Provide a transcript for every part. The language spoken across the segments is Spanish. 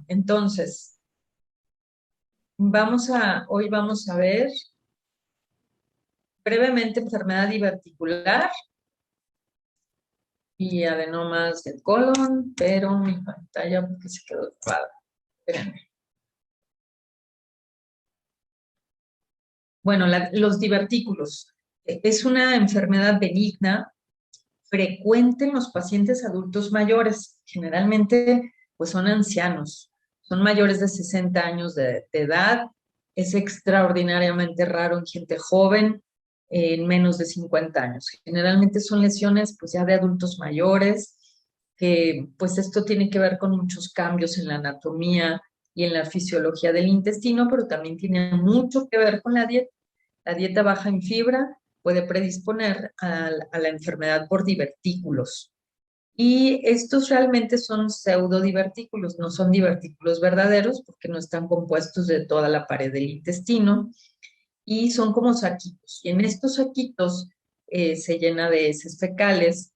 entonces, hoy vamos a ver brevemente enfermedad diverticular y adenomas del colon, pero mi pantalla porque se quedó ocupada. Espérenme. Bueno, los divertículos. Es una enfermedad benigna, frecuente en los pacientes adultos mayores. Generalmente, pues son ancianos, son mayores de 60 años de edad. Es extraordinariamente raro en gente joven, en menos de 50 años. Generalmente son lesiones, pues ya de adultos mayores, que pues esto tiene que ver con muchos cambios en la anatomía y en la fisiología del intestino, pero también tiene mucho que ver con la dieta. La dieta baja en fibra puede predisponer a la enfermedad por divertículos. Y estos realmente son pseudodivertículos, no son divertículos verdaderos porque no están compuestos de toda la pared del intestino y son como saquitos. Y en estos saquitos se llena de heces fecales.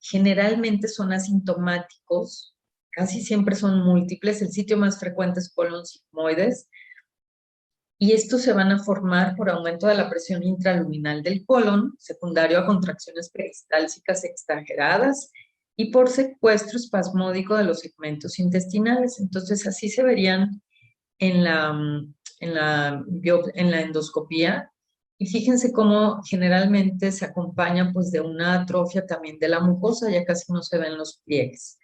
Generalmente son asintomáticos, casi siempre son múltiples. El sitio más frecuente es colon sigmoides y estos se van a formar por aumento de la presión intraluminal del colon, secundario a contracciones peristálticas exageradas y por secuestro espasmódico de los segmentos intestinales. Entonces, así se verían en la endoscopía. Y fíjense cómo generalmente se acompaña pues de una atrofia también de la mucosa, ya casi no se ven los pliegues.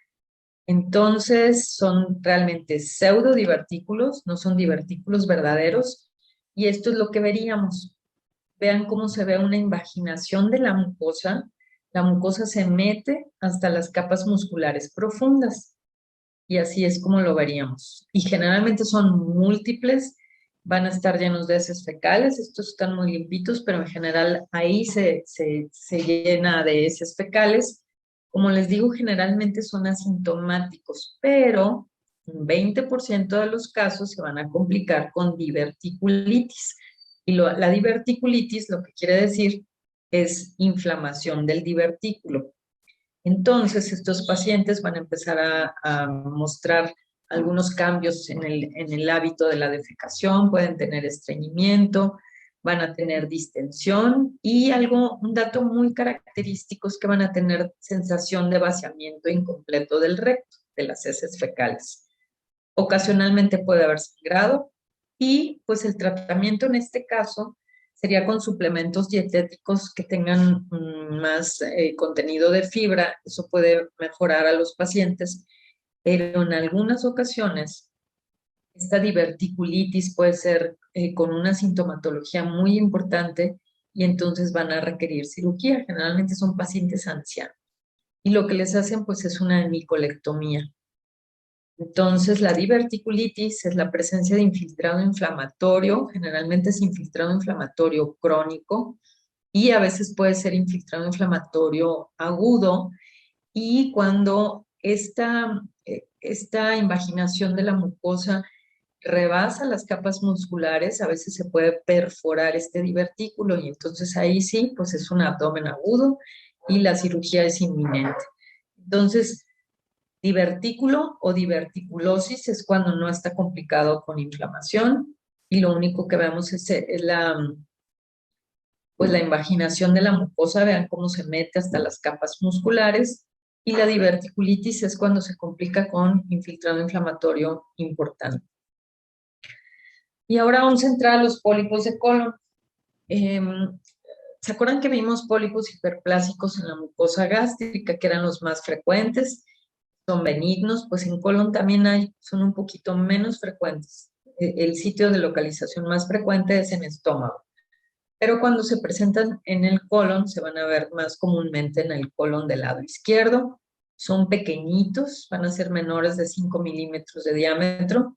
Entonces, son realmente pseudodivertículos, no son divertículos verdaderos, y esto es lo que veríamos. Vean cómo se ve una invaginación de la mucosa se mete hasta las capas musculares profundas, y así es como lo veríamos. Y generalmente son múltiples, van a estar llenos de heces fecales, estos están muy limpitos, pero en general ahí se llena de heces fecales. Como les digo, generalmente son asintomáticos, pero un 20% de los casos se van a complicar con diverticulitis. Y la diverticulitis lo que quiere decir es inflamación del divertículo. Entonces, estos pacientes van a empezar a mostrar algunos cambios en el hábito de la defecación, pueden tener estreñimiento, van a tener distensión y un dato muy característico es que van a tener sensación de vaciamiento incompleto del recto, de las heces fecales. Ocasionalmente puede haber sangrado y pues el tratamiento en este caso sería con suplementos dietéticos que tengan más contenido de fibra. Eso puede mejorar a los pacientes, pero en algunas ocasiones esta diverticulitis puede ser con una sintomatología muy importante y entonces van a requerir cirugía. Generalmente son pacientes ancianos y lo que les hacen pues es una hemicolectomía. Entonces, la diverticulitis es la presencia de infiltrado inflamatorio, generalmente es infiltrado inflamatorio crónico y a veces puede ser infiltrado inflamatorio agudo y cuando esta invaginación de la mucosa rebasa las capas musculares, a veces se puede perforar este divertículo y entonces ahí sí, pues es un abdomen agudo y la cirugía es inminente. Entonces, divertículo o diverticulosis es cuando no está complicado con inflamación y lo único que vemos es pues la invaginación de la mucosa, vean cómo se mete hasta las capas musculares y la diverticulitis es cuando se complica con infiltrado inflamatorio importante. Y ahora vamos a entrar a los pólipos de colon. ¿Se acuerdan que vimos pólipos hiperplásicos en la mucosa gástrica, que eran los más frecuentes? Son benignos, pues en colon también hay, son un poquito menos frecuentes. El sitio de localización más frecuente es en estómago, pero cuando se presentan en el colon se van a ver más comúnmente en el colon del lado izquierdo. Son pequeñitos, van a ser menores de 5 milímetros de diámetro.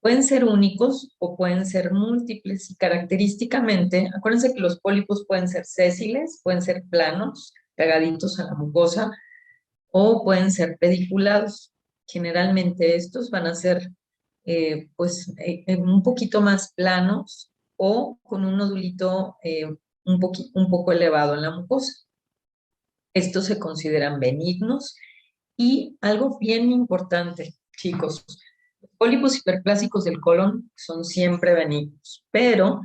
Pueden ser únicos o pueden ser múltiples y característicamente, acuérdense que los pólipos pueden ser sésiles, pueden ser planos, pegaditos a la mucosa, o pueden ser pediculados. Generalmente estos van a ser un poquito más planos o con un nodulito un poco elevado en la mucosa. Estos se consideran benignos y algo bien importante, chicos, los pólipos hiperplásicos del colon son siempre benignos, pero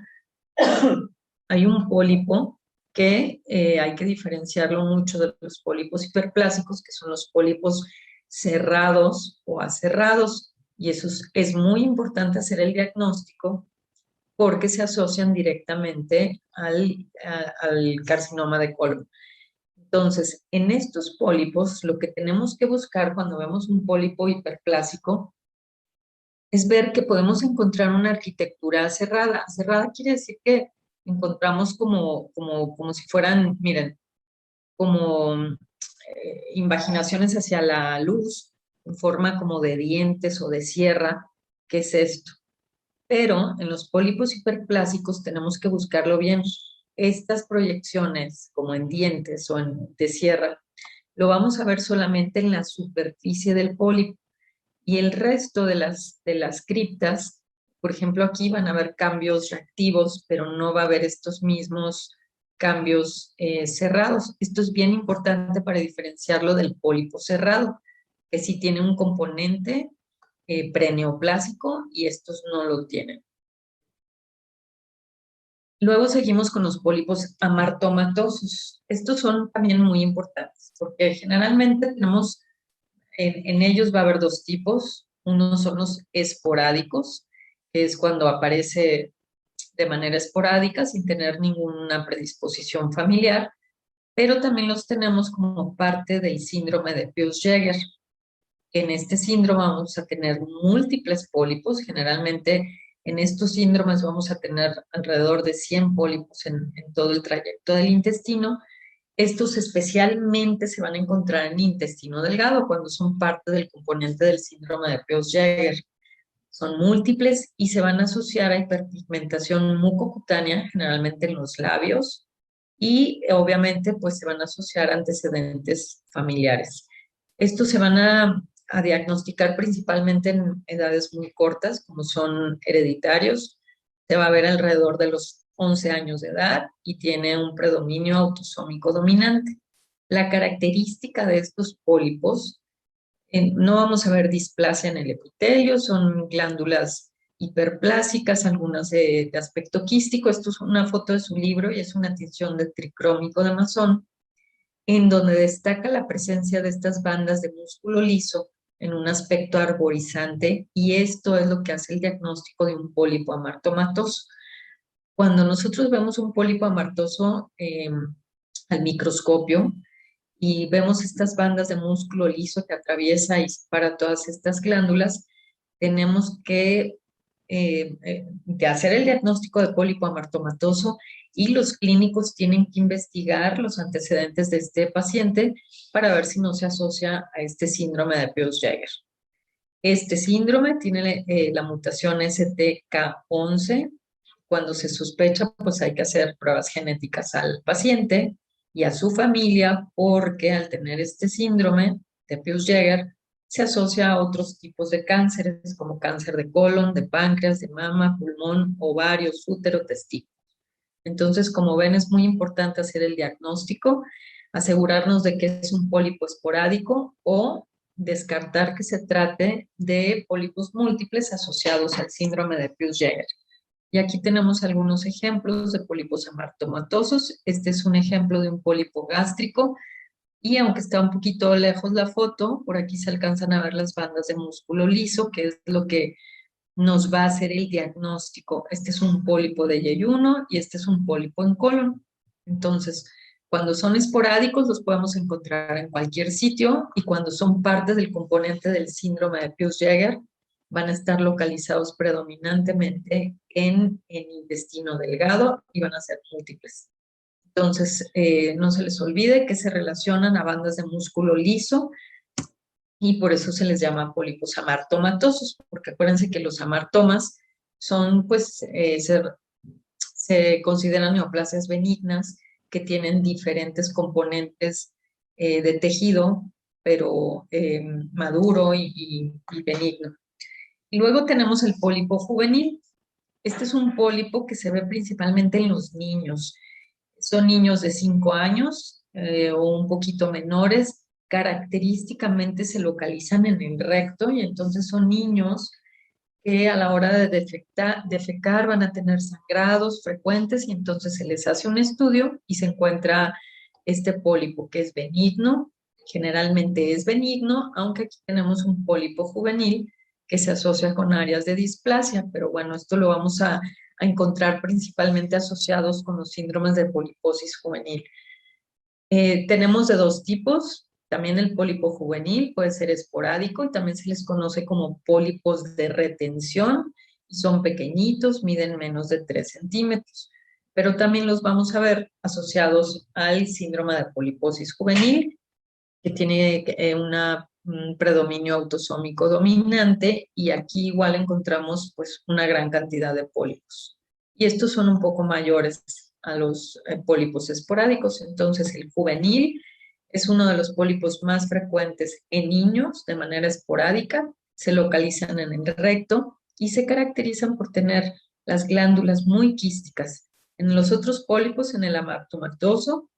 hay un pólipo que hay que diferenciarlo mucho de los pólipos hiperplásicos, que son los pólipos cerrados o acerrados, y eso es muy importante hacer el diagnóstico porque se asocian directamente al carcinoma de colon. Entonces, en estos pólipos, lo que tenemos que buscar cuando vemos un pólipo hiperplásico es ver que podemos encontrar una arquitectura cerrada. Cerrada quiere decir que encontramos como si fueran, miren, como invaginaciones hacia la luz, en forma como de dientes o de sierra. ¿Qué es esto? Pero en los pólipos hiperplásicos tenemos que buscarlo bien. Estas proyecciones, como en dientes o de sierra, lo vamos a ver solamente en la superficie del pólipo y el resto de las criptas, por ejemplo, aquí van a haber cambios reactivos, pero no va a haber estos mismos cambios cerrados. Esto es bien importante para diferenciarlo del pólipo cerrado, que sí tiene un componente preneoplásico y estos no lo tienen. Luego seguimos con los pólipos amartomatosos. Estos son también muy importantes porque generalmente tenemos, en ellos va a haber dos tipos. Unos son los esporádicos, que es cuando aparece de manera esporádica sin tener ninguna predisposición familiar, pero también los tenemos como parte del síndrome de Peutz-Jeghers. En este síndrome vamos a tener múltiples pólipos, generalmente en estos síndromes vamos a tener alrededor de 100 pólipos en todo el trayecto del intestino. Estos especialmente se van a encontrar en intestino delgado cuando son parte del componente del síndrome de Peutz-Jeghers. Son múltiples y se van a asociar a hiperpigmentación mucocutánea, generalmente en los labios, y obviamente pues se van a asociar a antecedentes familiares. Estos se van a diagnosticar principalmente en edades muy cortas, como son hereditarios. Se va a ver alrededor de los 11 años de edad y tiene un predominio autosómico dominante. La característica de estos pólipos, no vamos a ver displasia en el epitelio, son glándulas hiperplásicas, algunas de aspecto quístico. Esto es una foto de su libro y es una tinción de tricrómico de Masson, en donde destaca la presencia de estas bandas de músculo liso en un aspecto arborizante, y esto es lo que hace el diagnóstico de un pólipo amartomatoso. Cuando nosotros vemos un pólipo amartoso al microscopio y vemos estas bandas de músculo liso que atraviesa y separa todas estas glándulas, tenemos que hacer el diagnóstico de pólipo amartomatoso, y los clínicos tienen que investigar los antecedentes de este paciente para ver si no se asocia a este síndrome de Peutz-Jeghers. Este síndrome tiene la mutación STK11. Cuando se sospecha, pues hay que hacer pruebas genéticas al paciente y a su familia, porque al tener este síndrome de Peutz-Jeghers se asocia a otros tipos de cánceres, como cáncer de colon, de páncreas, de mama, pulmón, ovarios, útero, testículo. Entonces, como ven, es muy importante hacer el diagnóstico, asegurarnos de que es un pólipo esporádico o descartar que se trate de pólipos múltiples asociados al síndrome de Peutz-Jeghers. Y aquí tenemos algunos ejemplos de pólipos amartomatosos. Este es un ejemplo de un pólipo gástrico, y aunque está un poquito lejos la foto, por aquí se alcanzan a ver las bandas de músculo liso, que es lo que nos va a hacer el diagnóstico. Este es un pólipo de yeyuno y este es un pólipo en colon. Entonces, cuando son esporádicos los podemos encontrar en cualquier sitio, y cuando son parte del componente del síndrome de Peutz-Jeghers van a estar localizados predominantemente en intestino delgado y van a ser múltiples. Entonces, no se les olvide que se relacionan a bandas de músculo liso, y por eso se les llama pólipos amartomatosos, porque acuérdense que los amartomas son, pues, se consideran neoplasias benignas que tienen diferentes componentes de tejido, pero maduro y benigno. Y luego tenemos el pólipo juvenil. Este es un pólipo que se ve principalmente en los niños. Son niños de 5 años o un poquito menores, característicamente se localizan en el recto y entonces son niños que a la hora de defecar van a tener sangrados frecuentes y entonces se les hace un estudio y se encuentra este pólipo que es benigno, generalmente es benigno, aunque aquí tenemos un pólipo juvenil que se asocia con áreas de displasia, pero bueno, esto lo vamos a encontrar principalmente asociados con los síndromes de poliposis juvenil. Tenemos de dos tipos, también el pólipo juvenil puede ser esporádico y también se les conoce como pólipos de retención y son pequeñitos, miden menos de 3 centímetros, pero también los vamos a ver asociados al síndrome de poliposis juvenil, que tiene un predominio autosómico dominante y aquí igual encontramos pues una gran cantidad de pólipos. Y estos son un poco mayores a los pólipos esporádicos, entonces el juvenil es uno de los pólipos más frecuentes en niños de manera esporádica, se localizan en el recto y se caracterizan por tener las glándulas muy quísticas. En los otros pólipos, en el amartomatoso,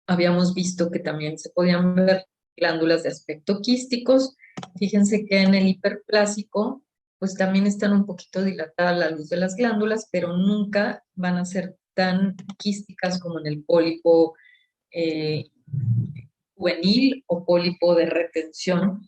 habíamos visto que también se podían ver glándulas de aspecto quísticos. Fíjense que en el hiperplásico, pues también están un poquito dilatadas la luz de las glándulas, pero nunca van a ser tan quísticas como en el pólipo eh, juvenil o pólipo de retención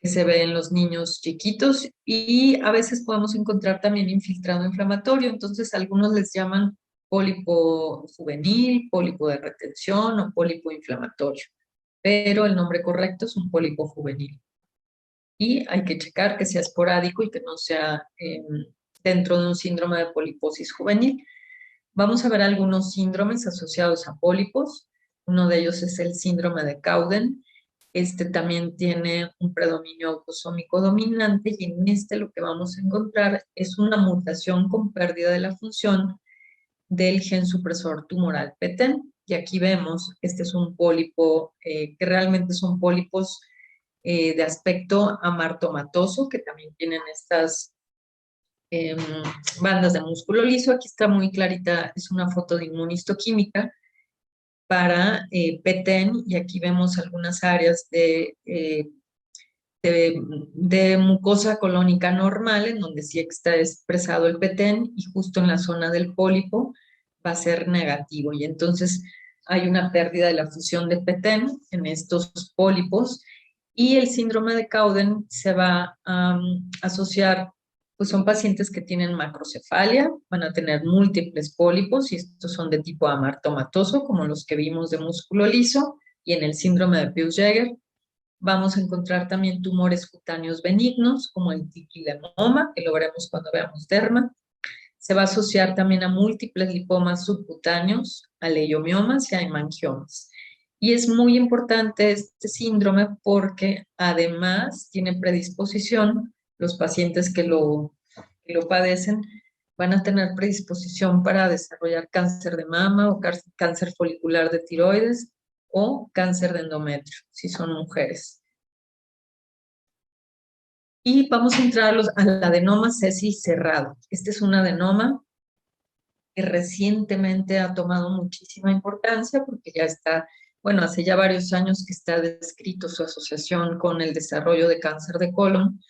que se ve en los niños chiquitos y a veces podemos encontrar también infiltrado inflamatorio, entonces algunos les llaman pólipo juvenil, pólipo de retención o pólipo inflamatorio, pero el nombre correcto es un pólipo juvenil. Y hay que checar que sea esporádico y que no sea dentro de un síndrome de poliposis juvenil. Vamos a ver algunos síndromes asociados a pólipos. Uno de ellos es el síndrome de Cowden. Este también tiene un predominio autosómico dominante y en este lo que vamos a encontrar es una mutación con pérdida de la función del gen supresor tumoral PTEN. Y aquí vemos, este es un pólipo que realmente son pólipos de aspecto amartomatoso, que también tienen estas eh, bandas de músculo liso. Aquí está muy clarita, es una foto de inmunistoquímica para PTEN y aquí vemos algunas áreas de mucosa colónica normal en donde sí está expresado el PTEN y justo en la zona del pólipo va a ser negativo y entonces hay una pérdida de la fusión de PTEN en estos pólipos y el síndrome de Cowden se va a asociar, pues son pacientes que tienen macrocefalia, van a tener múltiples pólipos y estos son de tipo amartomatoso, como los que vimos de músculo liso, y en el síndrome de Peutz-Jeghers vamos a encontrar también tumores cutáneos benignos, como el tiquilemoma, que lo veremos cuando veamos derma. Se va a asociar también a múltiples lipomas subcutáneos, a leiomiomas y a hemangiomas. Y es muy importante este síndrome porque además tiene predisposición, los pacientes que lo padecen van a tener predisposición para desarrollar cáncer de mama o cáncer folicular de tiroides o cáncer de endometrio, si son mujeres. Y vamos a entrar al adenoma sesi cerrado. Este es un adenoma que recientemente ha tomado muchísima importancia porque ya está, bueno, hace ya varios años que está descrito su asociación con el desarrollo de cáncer de colon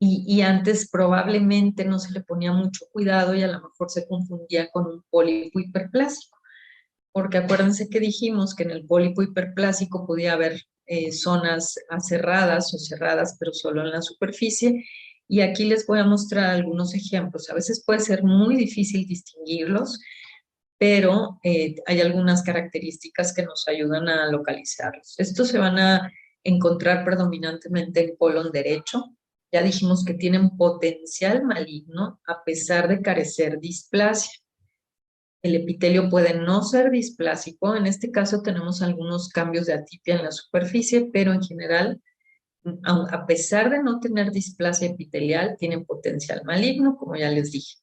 y antes probablemente no se le ponía mucho cuidado y a lo mejor se confundía con un pólipo hiperplásico, porque acuérdense que dijimos que en el pólipo hiperplásico podía haber zonas aserradas o cerradas, pero solo en la superficie. Y aquí les voy a mostrar algunos ejemplos. A veces puede ser muy difícil distinguirlos, pero hay algunas características que nos ayudan a localizarlos. Estos se van a encontrar predominantemente en colon derecho. Ya dijimos que tienen potencial maligno a pesar de carecer displasia. El epitelio puede no ser displásico, en este caso tenemos algunos cambios de atipia en la superficie, pero en general, a pesar de no tener displasia epitelial, tienen potencial maligno, como ya les dije.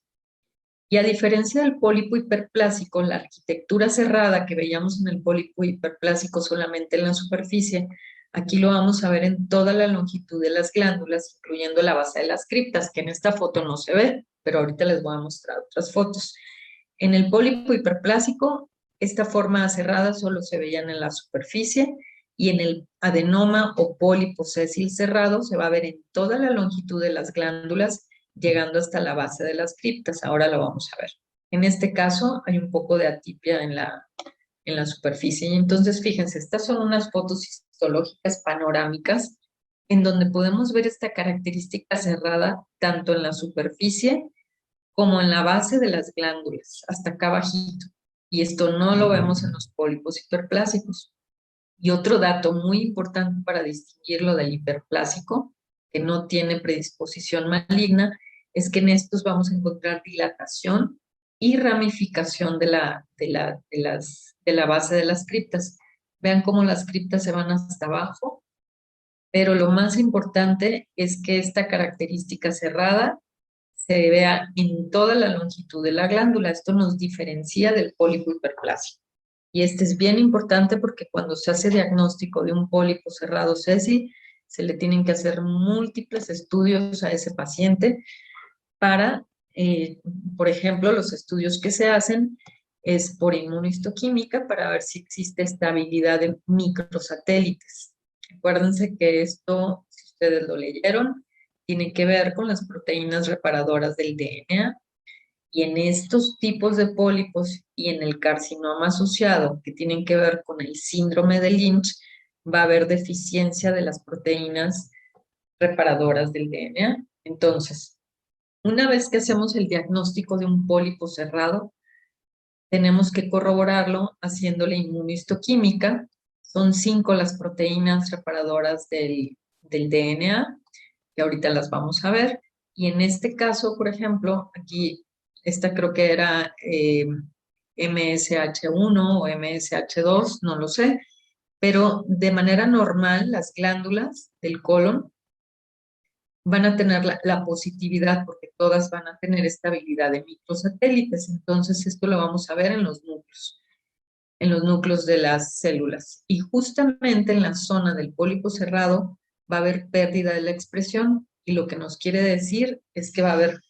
Y a diferencia del pólipo hiperplásico, la arquitectura cerrada que veíamos en el pólipo hiperplásico solamente en la superficie, aquí lo vamos a ver en toda la longitud de las glándulas, incluyendo la base de las criptas, que en esta foto no se ve, pero ahorita les voy a mostrar otras fotos. En el pólipo hiperplásico, esta forma cerrada solo se veían en la superficie Y en el adenoma o pólipo sésil cerrado se va a ver en toda la longitud de las glándulas, llegando hasta la base de las criptas. Ahora lo vamos a ver. En este caso hay un poco de atipia en la superficie. Y entonces, fíjense, estas son unas fotos histológicas panorámicas en donde podemos ver esta característica cerrada tanto en la superficie como en la base de las glándulas, hasta acá abajito. Y esto no lo vemos en los pólipos hiperplásicos. Y otro dato muy importante para distinguirlo del hiperplásico, que no tiene predisposición maligna, es que en estos vamos a encontrar dilatación y ramificación de la base de las criptas. Vean cómo las criptas se van hasta abajo, pero lo más importante es que esta característica cerrada se vea en toda la longitud de la glándula. Esto nos diferencia del pólipo hiperplásico. Y este es bien importante porque cuando se hace diagnóstico de un pólipo cerrado sésil, se le tienen que hacer múltiples estudios a ese paciente para, por ejemplo, los estudios que se hacen es por inmunohistoquímica para ver si existe estabilidad de microsatélites. Acuérdense que esto, si ustedes lo leyeron, tiene que ver con las proteínas reparadoras del DNA. Y en estos tipos de pólipos y en el carcinoma asociado que tienen que ver con el síndrome de Lynch, va a haber deficiencia de las proteínas reparadoras del DNA. Entonces, una vez que hacemos el diagnóstico de un pólipo cerrado, tenemos que corroborarlo haciéndole inmunohistoquímica. Son 5 las proteínas reparadoras del DNA, que ahorita las vamos a ver. Y en este caso, por ejemplo, aquí, esta creo que era MSH1 o MSH2, no lo sé, pero de manera normal las glándulas del colon van a tener la positividad porque todas van a tener estabilidad de microsatélites. Entonces, esto lo vamos a ver en los núcleos de las células. Y justamente en la zona del pólipo cerrado va a haber pérdida de la expresión y lo que nos quiere decir es que va a haber,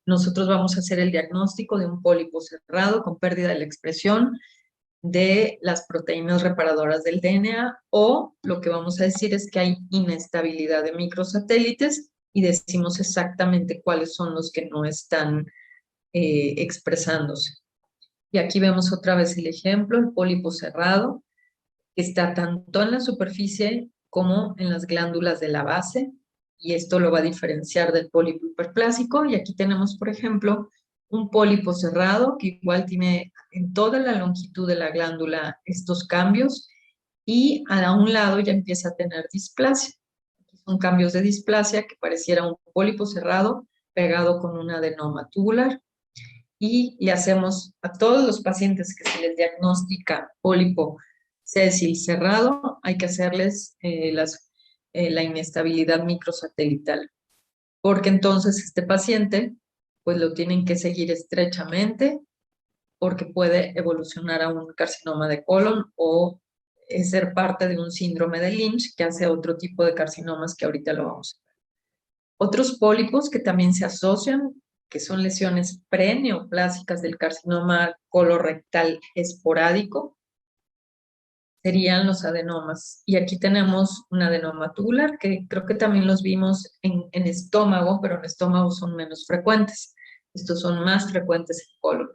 nosotros vamos a hacer el diagnóstico de un pólipo cerrado con pérdida de la expresión de las proteínas reparadoras del DNA, o lo que vamos a decir es que hay inestabilidad de microsatélites y decimos exactamente cuáles son los que no están expresándose. Y aquí vemos otra vez el ejemplo, el pólipo cerrado, que está tanto en la superficie como en las glándulas de la base, y esto lo va a diferenciar del pólipo hiperplásico. Y aquí tenemos, por ejemplo, un pólipo cerrado que igual tiene en toda la longitud de la glándula estos cambios, y a un lado ya empieza a tener displasia. Aquí son cambios de displasia que pareciera un pólipo cerrado pegado con un adenoma tubular. Y le hacemos a todos los pacientes que se les diagnostica pólipo sésil cerrado, hay que hacerles la inestabilidad microsatelital, porque entonces este paciente pues lo tienen que seguir estrechamente porque puede evolucionar a un carcinoma de colon o ser parte de un síndrome de Lynch que hace otro tipo de carcinomas que ahorita lo vamos a ver. Otros pólipos que también se asocian, que son lesiones preneoplásicas del carcinoma colorectal esporádico, serían los adenomas. Y aquí tenemos un adenoma tubular, que creo que también los vimos en estómago, pero en estómago son menos frecuentes. Estos son más frecuentes en colon.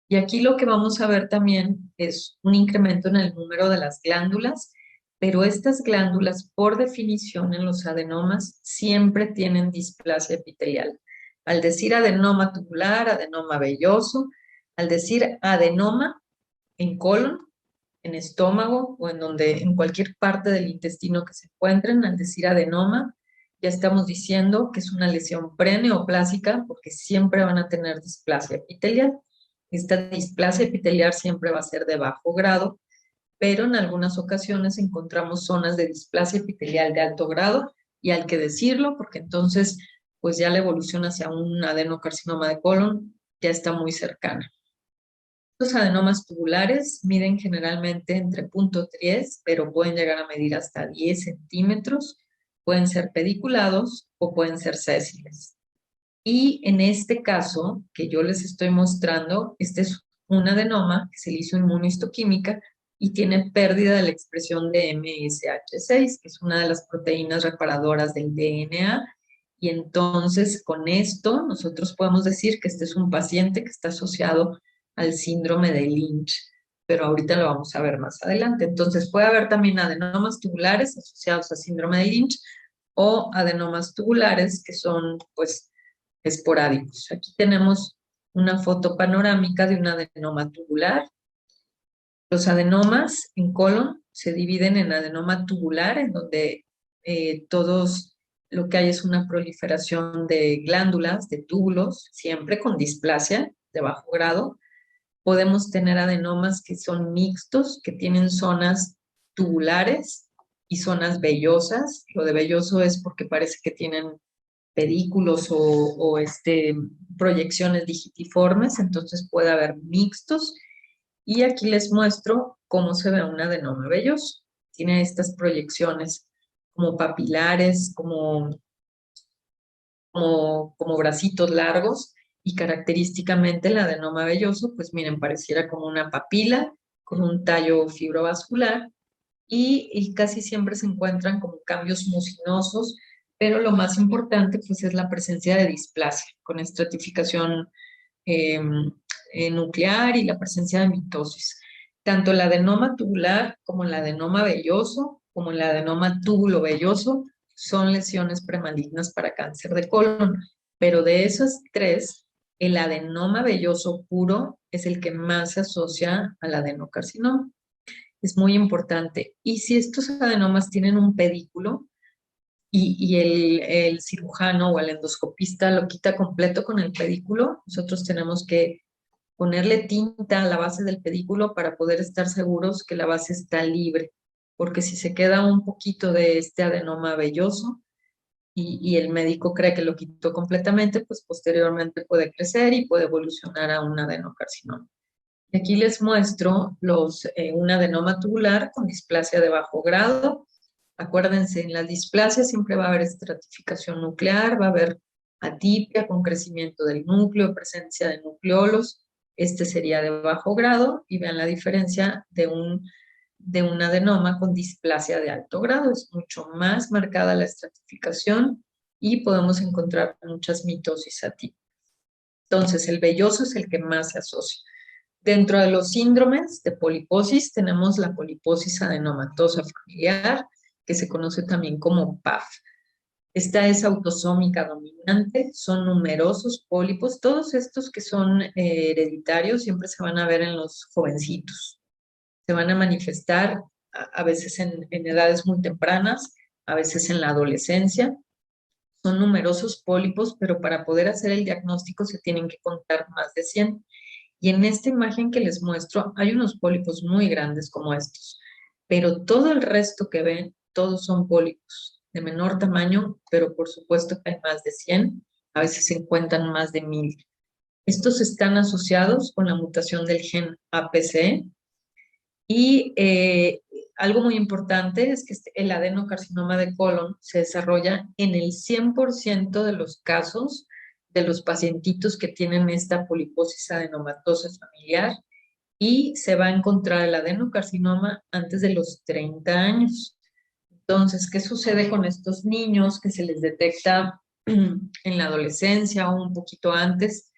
Y aquí lo que vamos a ver también es un incremento en el número de las glándulas, pero estas glándulas, por definición en los adenomas, siempre tienen displasia epitelial. Al decir adenoma tubular, adenoma velloso, al decir adenoma en colon, en estómago o en cualquier parte del intestino que se encuentren, al decir adenoma, ya estamos diciendo que es una lesión preneoplásica porque siempre van a tener displasia epitelial. Esta displasia epitelial siempre va a ser de bajo grado, pero en algunas ocasiones encontramos zonas de displasia epitelial de alto grado, y hay que decirlo porque entonces pues ya la evolución hacia un adenocarcinoma de colon ya está muy cercana. Los adenomas tubulares miden generalmente entre 0.3, pero pueden llegar a medir hasta 10 centímetros, pueden ser pediculados o pueden ser sésiles. Y en este caso que yo les estoy mostrando, este es un adenoma que se le hizo inmunohistoquímica y tiene pérdida de la expresión de MSH6, que es una de las proteínas reparadoras del DNA. Y entonces, con esto, nosotros podemos decir que este es un paciente que está asociado al síndrome de Lynch, pero ahorita lo vamos a ver más adelante. Entonces, puede haber también adenomas tubulares asociados a síndrome de Lynch o adenomas tubulares que son, pues, esporádicos. Aquí tenemos una foto panorámica de un adenoma tubular. Los adenomas en colon se dividen en adenoma tubular, en donde todos lo que hay es una proliferación de glándulas, de túbulos, siempre con displasia de bajo grado. Podemos tener adenomas que son mixtos, que tienen zonas tubulares y zonas vellosas. Lo de velloso es porque parece que tienen pedículos o proyecciones digitiformes, entonces puede haber mixtos. Y aquí les muestro cómo se ve un adenoma velloso. Tiene estas proyecciones como papilares, como bracitos largos, y característicamente el adenoma velloso, pues miren, pareciera como una papila con un tallo fibrovascular y casi siempre se encuentran como cambios mucinosos, pero lo más importante pues es la presencia de displasia con estratificación eh, nuclear y la presencia de mitosis. Tanto el adenoma tubular como el adenoma velloso, como el adenoma túbulo velloso, son lesiones premalignas para cáncer de colon, pero de esos tres, el adenoma velloso puro es el que más se asocia al adenocarcinoma. Es muy importante. Y si estos adenomas tienen un pedículo y el cirujano o el endoscopista lo quita completo con el pedículo, nosotros tenemos que ponerle tinta a la base del pedículo para poder estar seguros que la base está libre, porque si se queda un poquito de este adenoma velloso y el médico cree que lo quitó completamente, pues posteriormente puede crecer y puede evolucionar a un adenocarcinoma. Y aquí les muestro un adenoma tubular con displasia de bajo grado. Acuérdense, en la displasia siempre va a haber estratificación nuclear, va a haber atipia con crecimiento del núcleo, presencia de nucleolos. Este sería de bajo grado y vean la diferencia de un adenoma con displasia de alto grado. Es mucho más marcada la estratificación y podemos encontrar muchas mitosis atípicas. Entonces, el velloso es el que más se asocia. Dentro de los síndromes de poliposis tenemos la poliposis adenomatosa familiar, que se conoce también como PAF. Esta es autosómica dominante, son numerosos pólipos, todos estos que son hereditarios siempre se van a ver en los jovencitos. Se van a manifestar a veces en edades muy tempranas, a veces en la adolescencia. Son numerosos pólipos, pero para poder hacer el diagnóstico se tienen que contar más de 100. Y en esta imagen que les muestro hay unos pólipos muy grandes como estos, pero todo el resto que ven, todos son pólipos de menor tamaño, pero por supuesto que hay más de 100, a veces se encuentran más de 1000. Estos están asociados con la mutación del gen APC y algo muy importante es que el adenocarcinoma de colon se desarrolla en el 100% de los casos de los pacientitos que tienen esta poliposis adenomatosa familiar y se va a encontrar el adenocarcinoma antes de los 30 años. Entonces, ¿qué sucede con estos niños que se les detecta en la adolescencia o un poquito antes?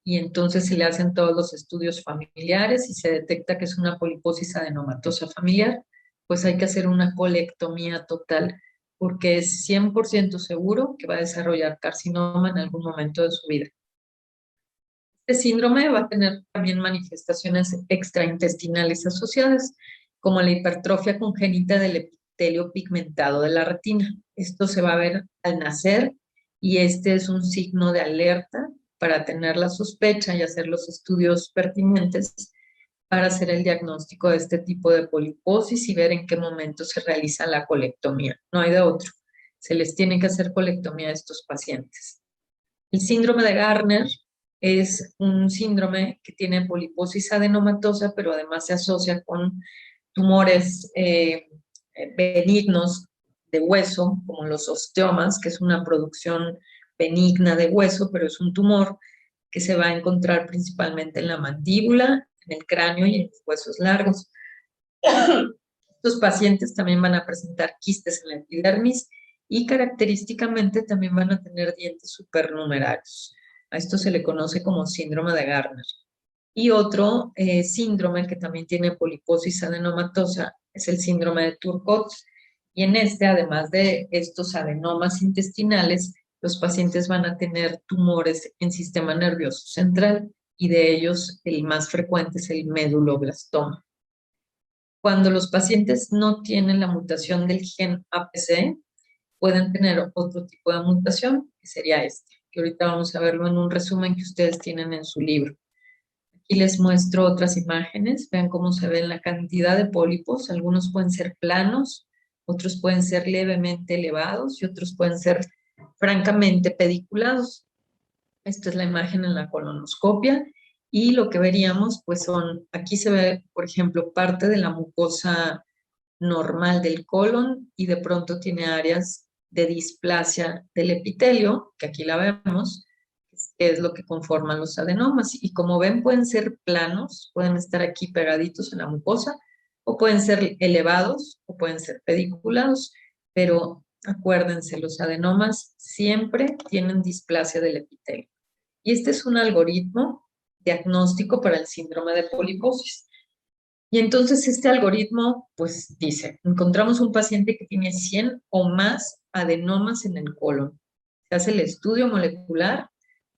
Y entonces se le hacen todos los estudios familiares y se detecta que es una poliposis adenomatosa familiar, pues hay que hacer una colectomía total porque es 100% seguro que va a desarrollar carcinoma en algún momento de su vida. Este síndrome va a tener también manifestaciones extraintestinales asociadas, como la hipertrofia congénita del epitelio pigmentado de la retina. Esto se va a ver al nacer y este es un signo de alerta para tener la sospecha y hacer los estudios pertinentes para hacer el diagnóstico de este tipo de poliposis y ver en qué momento se realiza la colectomía. No hay de otro. Se les tiene que hacer colectomía a estos pacientes. El síndrome de Garner es un síndrome que tiene poliposis adenomatosa, pero además se asocia con tumores benignos de hueso, como los osteomas, que es una producción benigna de hueso, pero es un tumor que se va a encontrar principalmente en la mandíbula, en el cráneo y en los huesos largos. Estos pacientes también van a presentar quistes en la epidermis y característicamente también van a tener dientes supernumerarios. A esto se le conoce como síndrome de Gardner. Y otro síndrome que también tiene poliposis adenomatosa es el síndrome de Turcot. Y en este, además de estos adenomas intestinales, los pacientes van a tener tumores en sistema nervioso central y de ellos el más frecuente es el méduloblastoma. Cuando los pacientes no tienen la mutación del gen APC, pueden tener otro tipo de mutación, que sería este, que ahorita vamos a verlo en un resumen que ustedes tienen en su libro. Aquí les muestro otras imágenes, vean cómo se ve la cantidad de pólipos, algunos pueden ser planos, otros pueden ser levemente elevados y otros pueden ser francamente pediculados. Esta es la imagen en la colonoscopia y lo que veríamos pues son, aquí se ve por ejemplo parte de la mucosa normal del colon y de pronto tiene áreas de displasia del epitelio, que aquí la vemos, que es lo que conforman los adenomas. Y como ven, pueden ser planos, pueden estar aquí pegaditos en la mucosa, o pueden ser elevados, o pueden ser pediculados, pero acuérdense, los adenomas siempre tienen displasia del epitelio. Y este es un algoritmo diagnóstico para el síndrome de poliposis. Y entonces este algoritmo, pues dice, encontramos un paciente que tiene 100 o más adenomas en el colon. Se hace el estudio molecular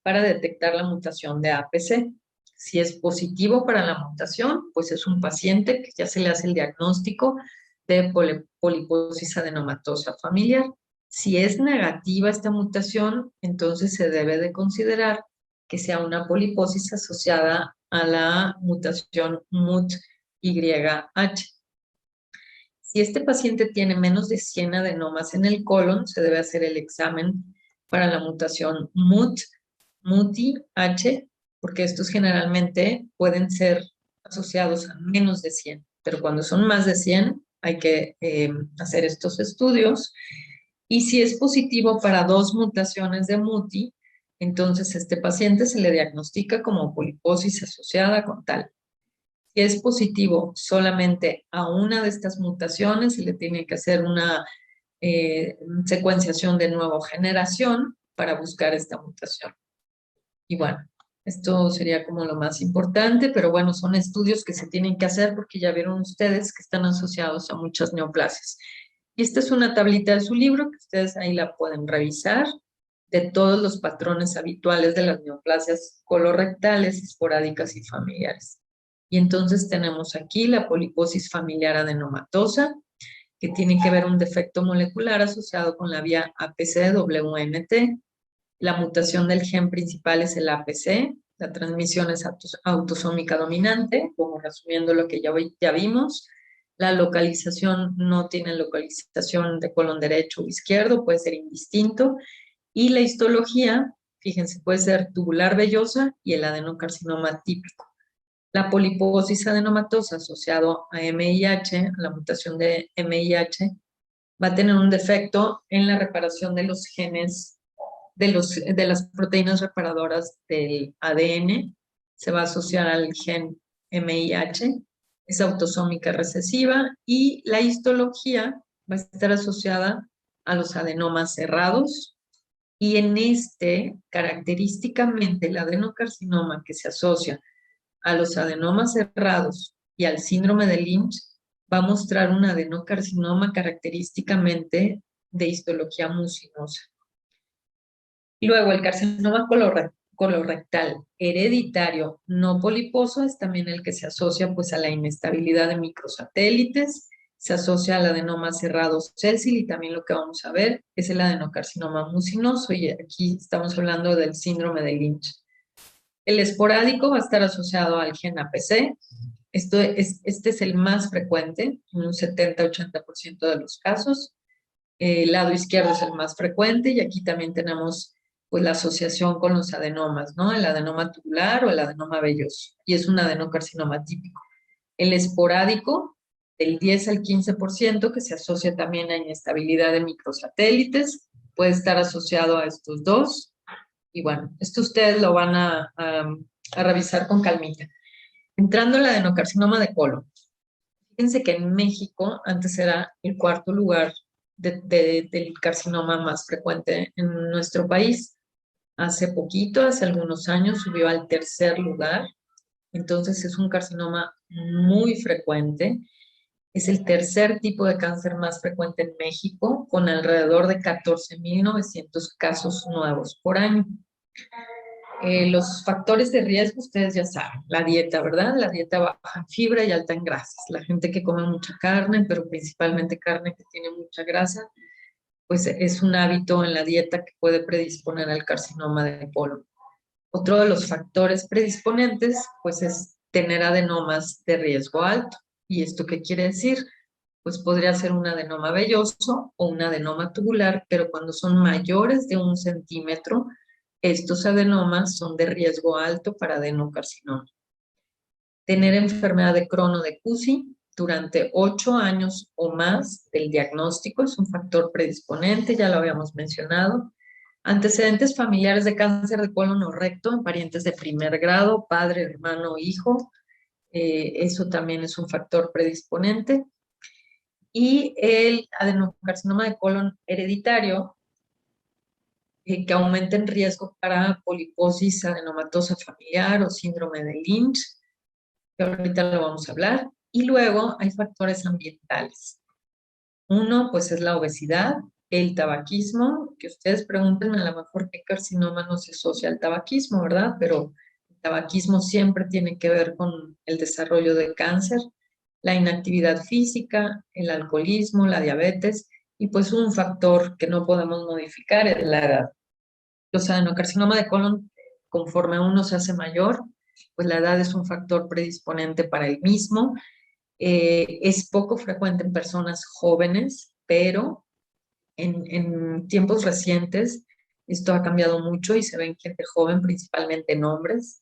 para detectar la mutación de APC. Si es positivo para la mutación, pues es un paciente que ya se le hace el diagnóstico de poliposis adenomatosa familiar. Si es negativa esta mutación, entonces se debe de considerar que sea una poliposis asociada a la mutación MUT-YH. Si este paciente tiene menos de 100 adenomas en el colon, se debe hacer el examen para la mutación MUT-H, porque estos generalmente pueden ser asociados a menos de 100, pero cuando son más de 100 hay que hacer estos estudios. Y si es positivo para 2 mutaciones de MUTI, entonces este paciente se le diagnostica como poliposis asociada con tal. Si es positivo solamente a una de estas mutaciones, se le tiene que hacer una secuenciación de nueva generación para buscar esta mutación. Y bueno, esto sería como lo más importante, pero bueno, son estudios que se tienen que hacer porque ya vieron ustedes que están asociados a muchas neoplasias. Y esta es una tablita de su libro que ustedes ahí la pueden revisar de todos los patrones habituales de las neoplasias colorectales, esporádicas y familiares. Y entonces tenemos aquí la poliposis familiar adenomatosa, que tiene que ver un defecto molecular asociado con la vía APC-WNT. La mutación del gen principal es el APC, la transmisión es autosómica dominante, como resumiendo lo que ya vimos. La localización no tiene localización de colon derecho o izquierdo, puede ser indistinto. Y la histología, fíjense, puede ser tubular vellosa y el adenocarcinoma típico. La poliposis adenomatosa asociado a MIH, a la mutación de MIH, va a tener un defecto en la reparación de los genes, de las proteínas reparadoras del ADN. Se va a asociar al gen MIH, es autosómica recesiva, y la histología va a estar asociada a los adenomas cerrados. Y en este, característicamente, el adenocarcinoma que se asocia a los adenomas cerrados y al síndrome de Lynch va a mostrar un adenocarcinoma característicamente de histología mucinosa. Luego, el carcinoma colorectal hereditario no poliposo es también el que se asocia pues a la inestabilidad de microsatélites, se asocia al adenoma cerrado sélsil y también lo que vamos a ver es el adenocarcinoma mucinoso y aquí estamos hablando del síndrome de Lynch. El esporádico va a estar asociado al gen APC. Este es el más frecuente, en un 70-80% de los casos. El lado izquierdo es el más frecuente y aquí también tenemos pues la asociación con los adenomas, ¿no? El adenoma tubular o el adenoma velloso, y es un adenocarcinoma típico. El esporádico, del 10 al 15%, que se asocia también a inestabilidad de microsatélites, puede estar asociado a estos dos. Y bueno, esto ustedes lo van a revisar con calmita. Entrando al adenocarcinoma de colon. Fíjense que en México antes era el cuarto lugar del carcinoma más frecuente en nuestro país. Hace poquito, hace algunos años, subió al tercer lugar. Entonces es un carcinoma muy frecuente. Es el tercer tipo de cáncer más frecuente en México, con alrededor de 14.900 casos nuevos por año. Los factores de riesgo, ustedes ya saben, la dieta, ¿verdad? La dieta baja en fibra y alta en grasas. La gente que come mucha carne, pero principalmente carne que tiene mucha grasa, pues es un hábito en la dieta que puede predisponer al carcinoma de colon. Otro de los factores predisponentes, pues es tener adenomas de riesgo alto. ¿Y esto qué quiere decir? Pues podría ser un adenoma velloso o un adenoma tubular, pero cuando son mayores de 1 centímetro, estos adenomas son de riesgo alto para adenocarcinoma. Tener enfermedad de Crohn o de Cusi durante 8 años o más del diagnóstico es un factor predisponente, ya lo habíamos mencionado. Antecedentes familiares de cáncer de colon o recto en parientes de primer grado, padre, hermano, hijo, eso también es un factor predisponente. Y el adenocarcinoma de colon hereditario, que aumenta en riesgo para poliposis adenomatosa familiar o síndrome de Lynch, que ahorita lo vamos a hablar. Y luego hay factores ambientales. Uno, pues es la obesidad, el tabaquismo, que ustedes pregunten a lo mejor qué carcinoma no se asocia al tabaquismo, ¿verdad? Pero el tabaquismo siempre tiene que ver con el desarrollo de cáncer, la inactividad física, el alcoholismo, la diabetes, y pues un factor que no podemos modificar es la edad. Los adenocarcinoma de colon, conforme uno se hace mayor, pues la edad es un factor predisponente para el mismo. Es poco frecuente en personas jóvenes, pero en tiempos recientes esto ha cambiado mucho y se ve en gente joven, principalmente en hombres,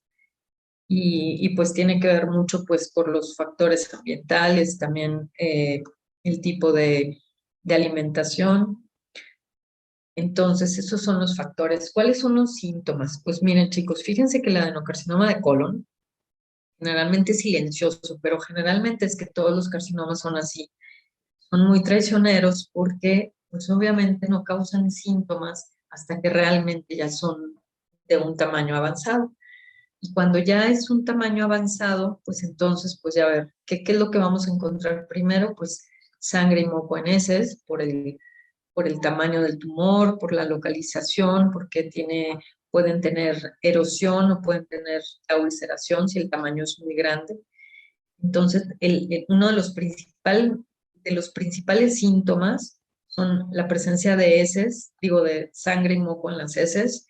y pues tiene que ver mucho pues por los factores ambientales, también el tipo de alimentación. Entonces, esos son los factores. ¿Cuáles son los síntomas? Pues miren, chicos, fíjense que el adenocarcinoma de colon generalmente es silencioso, pero generalmente es que todos los carcinomas son así. Son muy traicioneros porque, pues obviamente no causan síntomas hasta que realmente ya son de un tamaño avanzado. Y cuando ya es un tamaño avanzado, pues entonces, pues ya ver, ¿qué es lo que vamos a encontrar primero? Pues sangre y moco en heces por el tamaño del tumor, por la localización, porque pueden tener erosión o pueden tener la ulceración si el tamaño es muy grande. Entonces, uno de los principales síntomas son la presencia de heces, digo, de sangre y moco en las heces,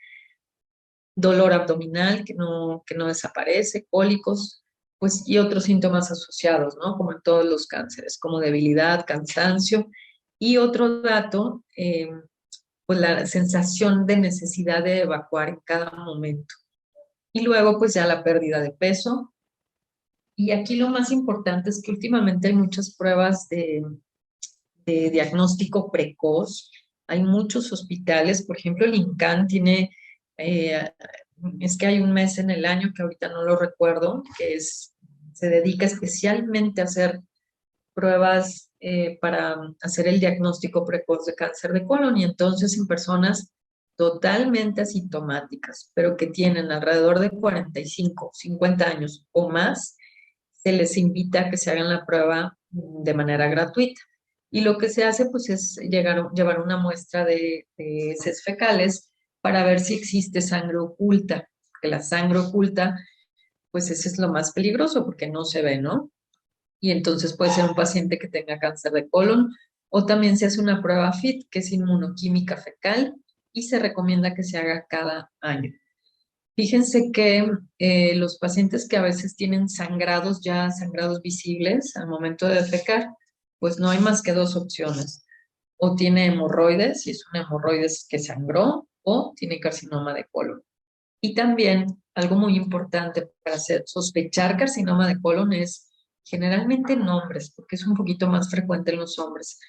dolor abdominal que no desaparece, cólicos, pues, y otros síntomas asociados, ¿no? Como en todos los cánceres, como debilidad, cansancio. Y otro dato, pues la sensación de necesidad de evacuar en cada momento. Y luego, pues ya la pérdida de peso. Y aquí lo más importante es que últimamente hay muchas pruebas de diagnóstico precoz. Hay muchos hospitales, por ejemplo, el INCAN tiene, eh, es que hay un mes en el año que ahorita no lo recuerdo, se dedica especialmente a hacer pruebas para hacer el diagnóstico precoz de cáncer de colon y entonces en personas totalmente asintomáticas, pero que tienen alrededor de 45, 50 años o más, se les invita a que se hagan la prueba de manera gratuita. Y lo que se hace pues es llevar una muestra de heces fecales para ver si existe sangre oculta, que la sangre oculta pues ese es lo más peligroso porque no se ve, ¿no? Y entonces puede ser un paciente que tenga cáncer de colon o también se hace una prueba FIT, que es inmunoquímica fecal, y se recomienda que se haga cada año. Fíjense que los pacientes que a veces tienen sangrados, ya sangrados visibles al momento de defecar, pues no hay más que dos opciones. O tiene hemorroides, si es una hemorroides que sangró, o tiene carcinoma de colon. Y también algo muy importante para sospechar carcinoma de colon es generalmente en hombres, porque es un poquito más frecuente en los hombres.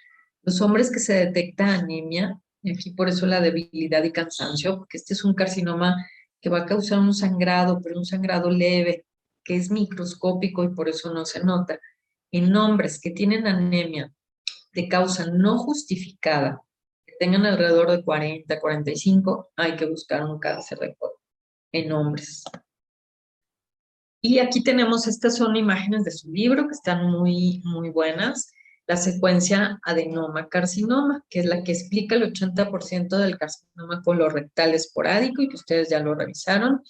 Los hombres que se detecta anemia, y aquí por eso la debilidad y cansancio, porque este es un carcinoma que va a causar un sangrado, pero un sangrado leve, que es microscópico y por eso no se nota. en hombres que tienen anemia de causa no justificada, que tengan alrededor de 40, 45, hay que buscar un cáncer de colon en hombres. Y aquí tenemos, estas son imágenes de su libro que están muy, muy buenas. La secuencia adenoma-carcinoma, que es la que explica el 80% del carcinoma colorectal esporádico y que ustedes ya lo revisaron,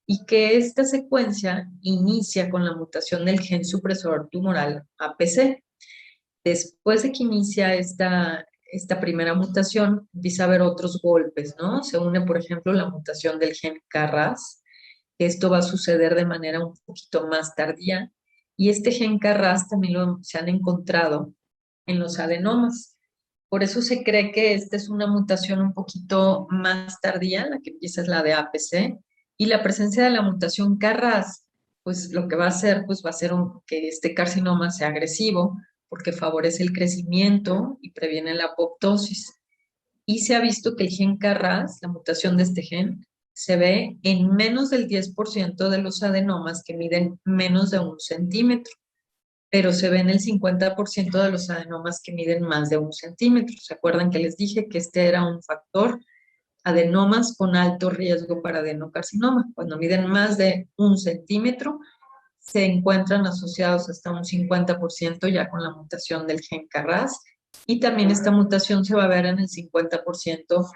y que esta secuencia inicia con la mutación del gen supresor tumoral APC. Después de que inicia esta primera mutación, empieza a haber otros golpes, ¿no? Se une, por ejemplo, la mutación del gen KRAS. Esto va a suceder de manera un poquito más tardía. Y este gen KRAS también se han encontrado en los adenomas. Por eso se cree que esta es una mutación un poquito más tardía, la que empieza es la de APC, y la presencia de la mutación KRAS, pues lo que va a hacer, pues va a ser que este carcinoma sea agresivo, porque favorece el crecimiento y previene la apoptosis. Y se ha visto que el gen KRAS, la mutación de este gen, se ve en menos del 10% de los adenomas que miden menos de 1 centímetro, pero se ve en el 50% de los adenomas que miden más de 1 centímetro. ¿Se acuerdan que les dije que este era un factor? Adenomas con alto riesgo para adenocarcinoma. Cuando miden más de 1 centímetro, se encuentran asociados hasta un 50% ya con la mutación del gen KRAS, y también esta mutación se va a ver en el 50%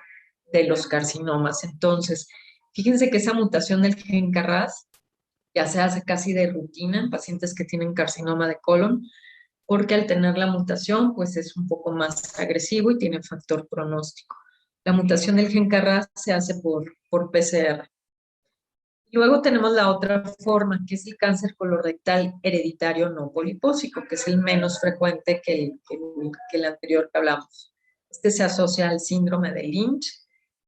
de los carcinomas. Entonces, fíjense que esa mutación del gen KRAS ya se hace casi de rutina en pacientes que tienen carcinoma de colon, porque al tener la mutación, pues es un poco más agresivo y tiene factor pronóstico. La mutación del gen KRAS se hace por PCR. Luego tenemos la otra forma, que es el cáncer colorectal hereditario no polipósico, que es el menos frecuente que el anterior que hablamos. Este se asocia al síndrome de Lynch.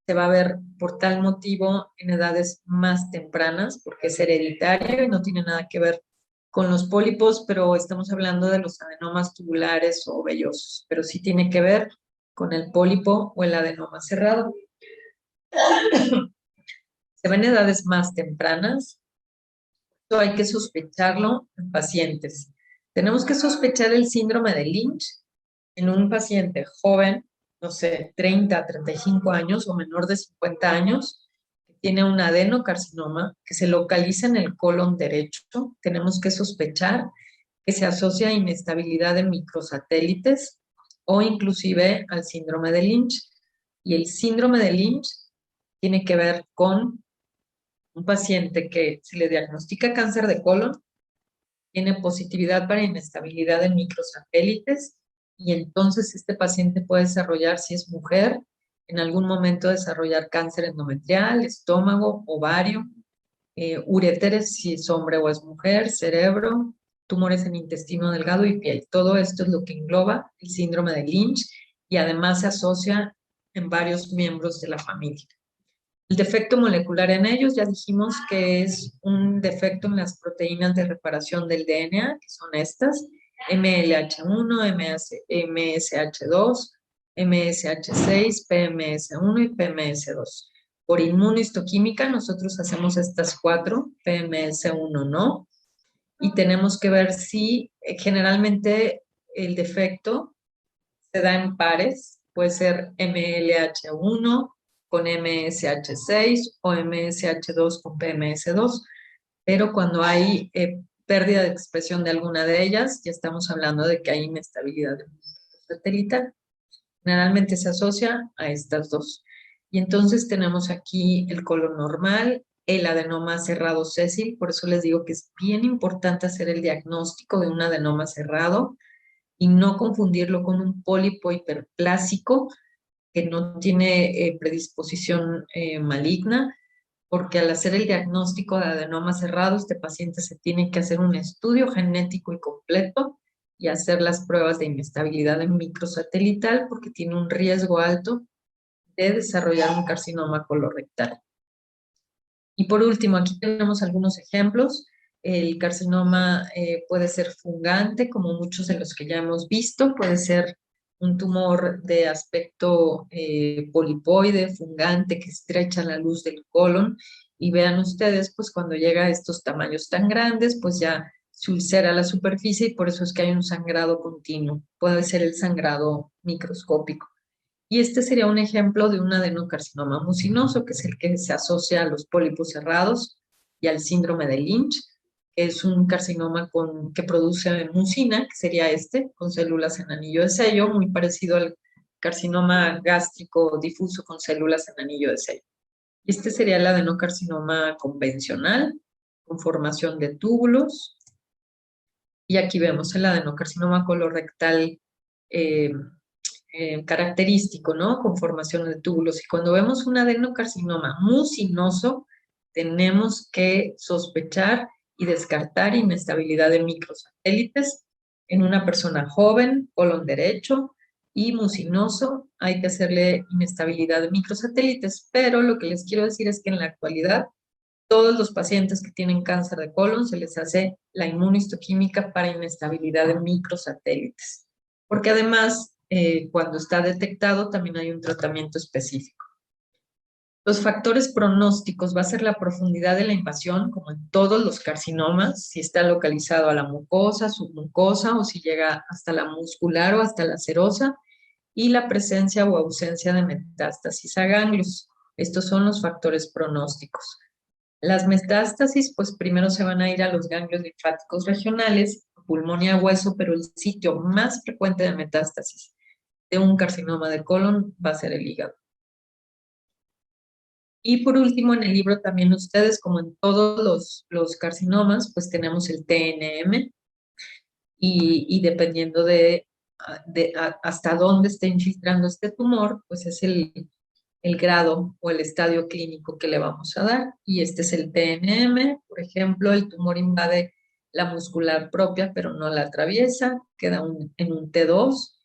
Se va a ver por tal motivo en edades más tempranas, porque es hereditario y no tiene nada que ver con los pólipos, pero estamos hablando de los adenomas tubulares o vellosos, pero sí tiene que ver con el pólipo o el adenoma cerrado. Se ven en edades más tempranas. Esto hay que sospecharlo en pacientes. Tenemos que sospechar el síndrome de Lynch en un paciente joven, no sé, 30 a 35 años o menor de 50 años, que tiene un adenocarcinoma que se localiza en el colon derecho. Tenemos que sospechar que se asocia a inestabilidad de microsatélites o inclusive al síndrome de Lynch. Y el síndrome de Lynch tiene que ver con un paciente que se le diagnostica cáncer de colon, tiene positividad para inestabilidad de microsatélites, y entonces este paciente puede desarrollar, si es mujer, en algún momento desarrollar cáncer endometrial, estómago, ovario, uréteres si es hombre o es mujer, cerebro, tumores en intestino delgado y piel. Todo esto es lo que engloba el síndrome de Lynch, y además se asocia en varios miembros de la familia. El defecto molecular en ellos, ya dijimos que es un defecto en las proteínas de reparación del DNA, que son estas, MLH1, MSH2, MSH6, PMS1 y PMS2. Por inmunohistoquímica, nosotros hacemos estas 4, PMS1 no, y tenemos que ver si generalmente el defecto se da en pares, puede ser MLH1 con MSH6 o MSH2 con PMS2, pero cuando hay pérdida de expresión de alguna de ellas, ya estamos hablando de que hay inestabilidad satelital. Generalmente se asocia a estas dos. Y entonces tenemos aquí el colon normal, el adenoma cerrado sésil, por eso les digo que es bien importante hacer el diagnóstico de un adenoma cerrado y no confundirlo con un pólipo hiperplásico que no tiene predisposición maligna, porque al hacer el diagnóstico de adenoma cerrado, este paciente se tiene que hacer un estudio genético y completo y hacer las pruebas de inestabilidad en microsatelital, porque tiene un riesgo alto de desarrollar un carcinoma colorectal. Y por último, aquí tenemos algunos ejemplos. El carcinoma puede ser fungante, como muchos de los que ya hemos visto, puede ser un tumor de aspecto polipoide, fungante, que estrecha la luz del colon. Y vean ustedes, pues cuando llega a estos tamaños tan grandes, pues ya se ulcera la superficie y por eso es que hay un sangrado continuo. Puede ser el sangrado microscópico. Y este sería un ejemplo de un adenocarcinoma mucinoso, que es el que se asocia a los pólipos cerrados y al síndrome de Lynch, que es un carcinoma que produce mucina, que sería este, con células en anillo de sello, muy parecido al carcinoma gástrico difuso con células en anillo de sello. Este sería el adenocarcinoma convencional, con formación de túbulos. Y aquí vemos el adenocarcinoma colorectal eh, característico, ¿no? Con formación de túbulos. Y cuando vemos un adenocarcinoma mucinoso, tenemos que sospechar y descartar inestabilidad de microsatélites en una persona joven, colon derecho y mucinoso. Hay que hacerle inestabilidad de microsatélites, pero lo que les quiero decir es que en la actualidad todos los pacientes que tienen cáncer de colon se les hace la inmunohistoquímica para inestabilidad de microsatélites, porque además, cuando está detectado, también hay un tratamiento específico. Los factores pronósticos va a ser la profundidad de la invasión, como en todos los carcinomas, si está localizado a la mucosa, submucosa, o si llega hasta la muscular o hasta la serosa, y la presencia o ausencia de metástasis a ganglios. Estos son los factores pronósticos. Las metástasis, pues primero se van a ir a los ganglios linfáticos regionales, pulmón y a hueso, pero el sitio más frecuente de metástasis de un carcinoma de colon va a ser el hígado. Y por último, en el libro también ustedes, como en todos los carcinomas, pues tenemos el TNM y dependiendo de hasta dónde esté infiltrando este tumor, pues es el grado o el estadio clínico que le vamos a dar. Y este es el TNM, por ejemplo, el tumor invade la muscular propia, pero no la atraviesa, queda en un T2.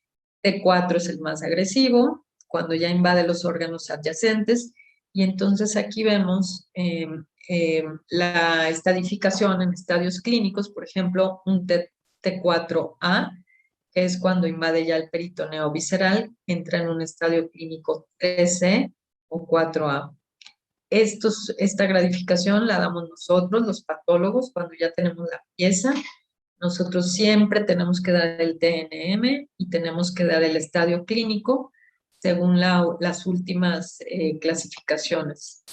T4 es el más agresivo, cuando ya invade los órganos adyacentes. Y entonces aquí vemos la estadificación en estadios clínicos, por ejemplo, un T4A, que es cuando invade ya el peritoneo visceral, entra en un estadio clínico 3C o 4A. Esta gradificación la damos nosotros, los patólogos, cuando ya tenemos la pieza. Nosotros siempre tenemos que dar el TNM y tenemos que dar el estadio clínico según las últimas clasificaciones.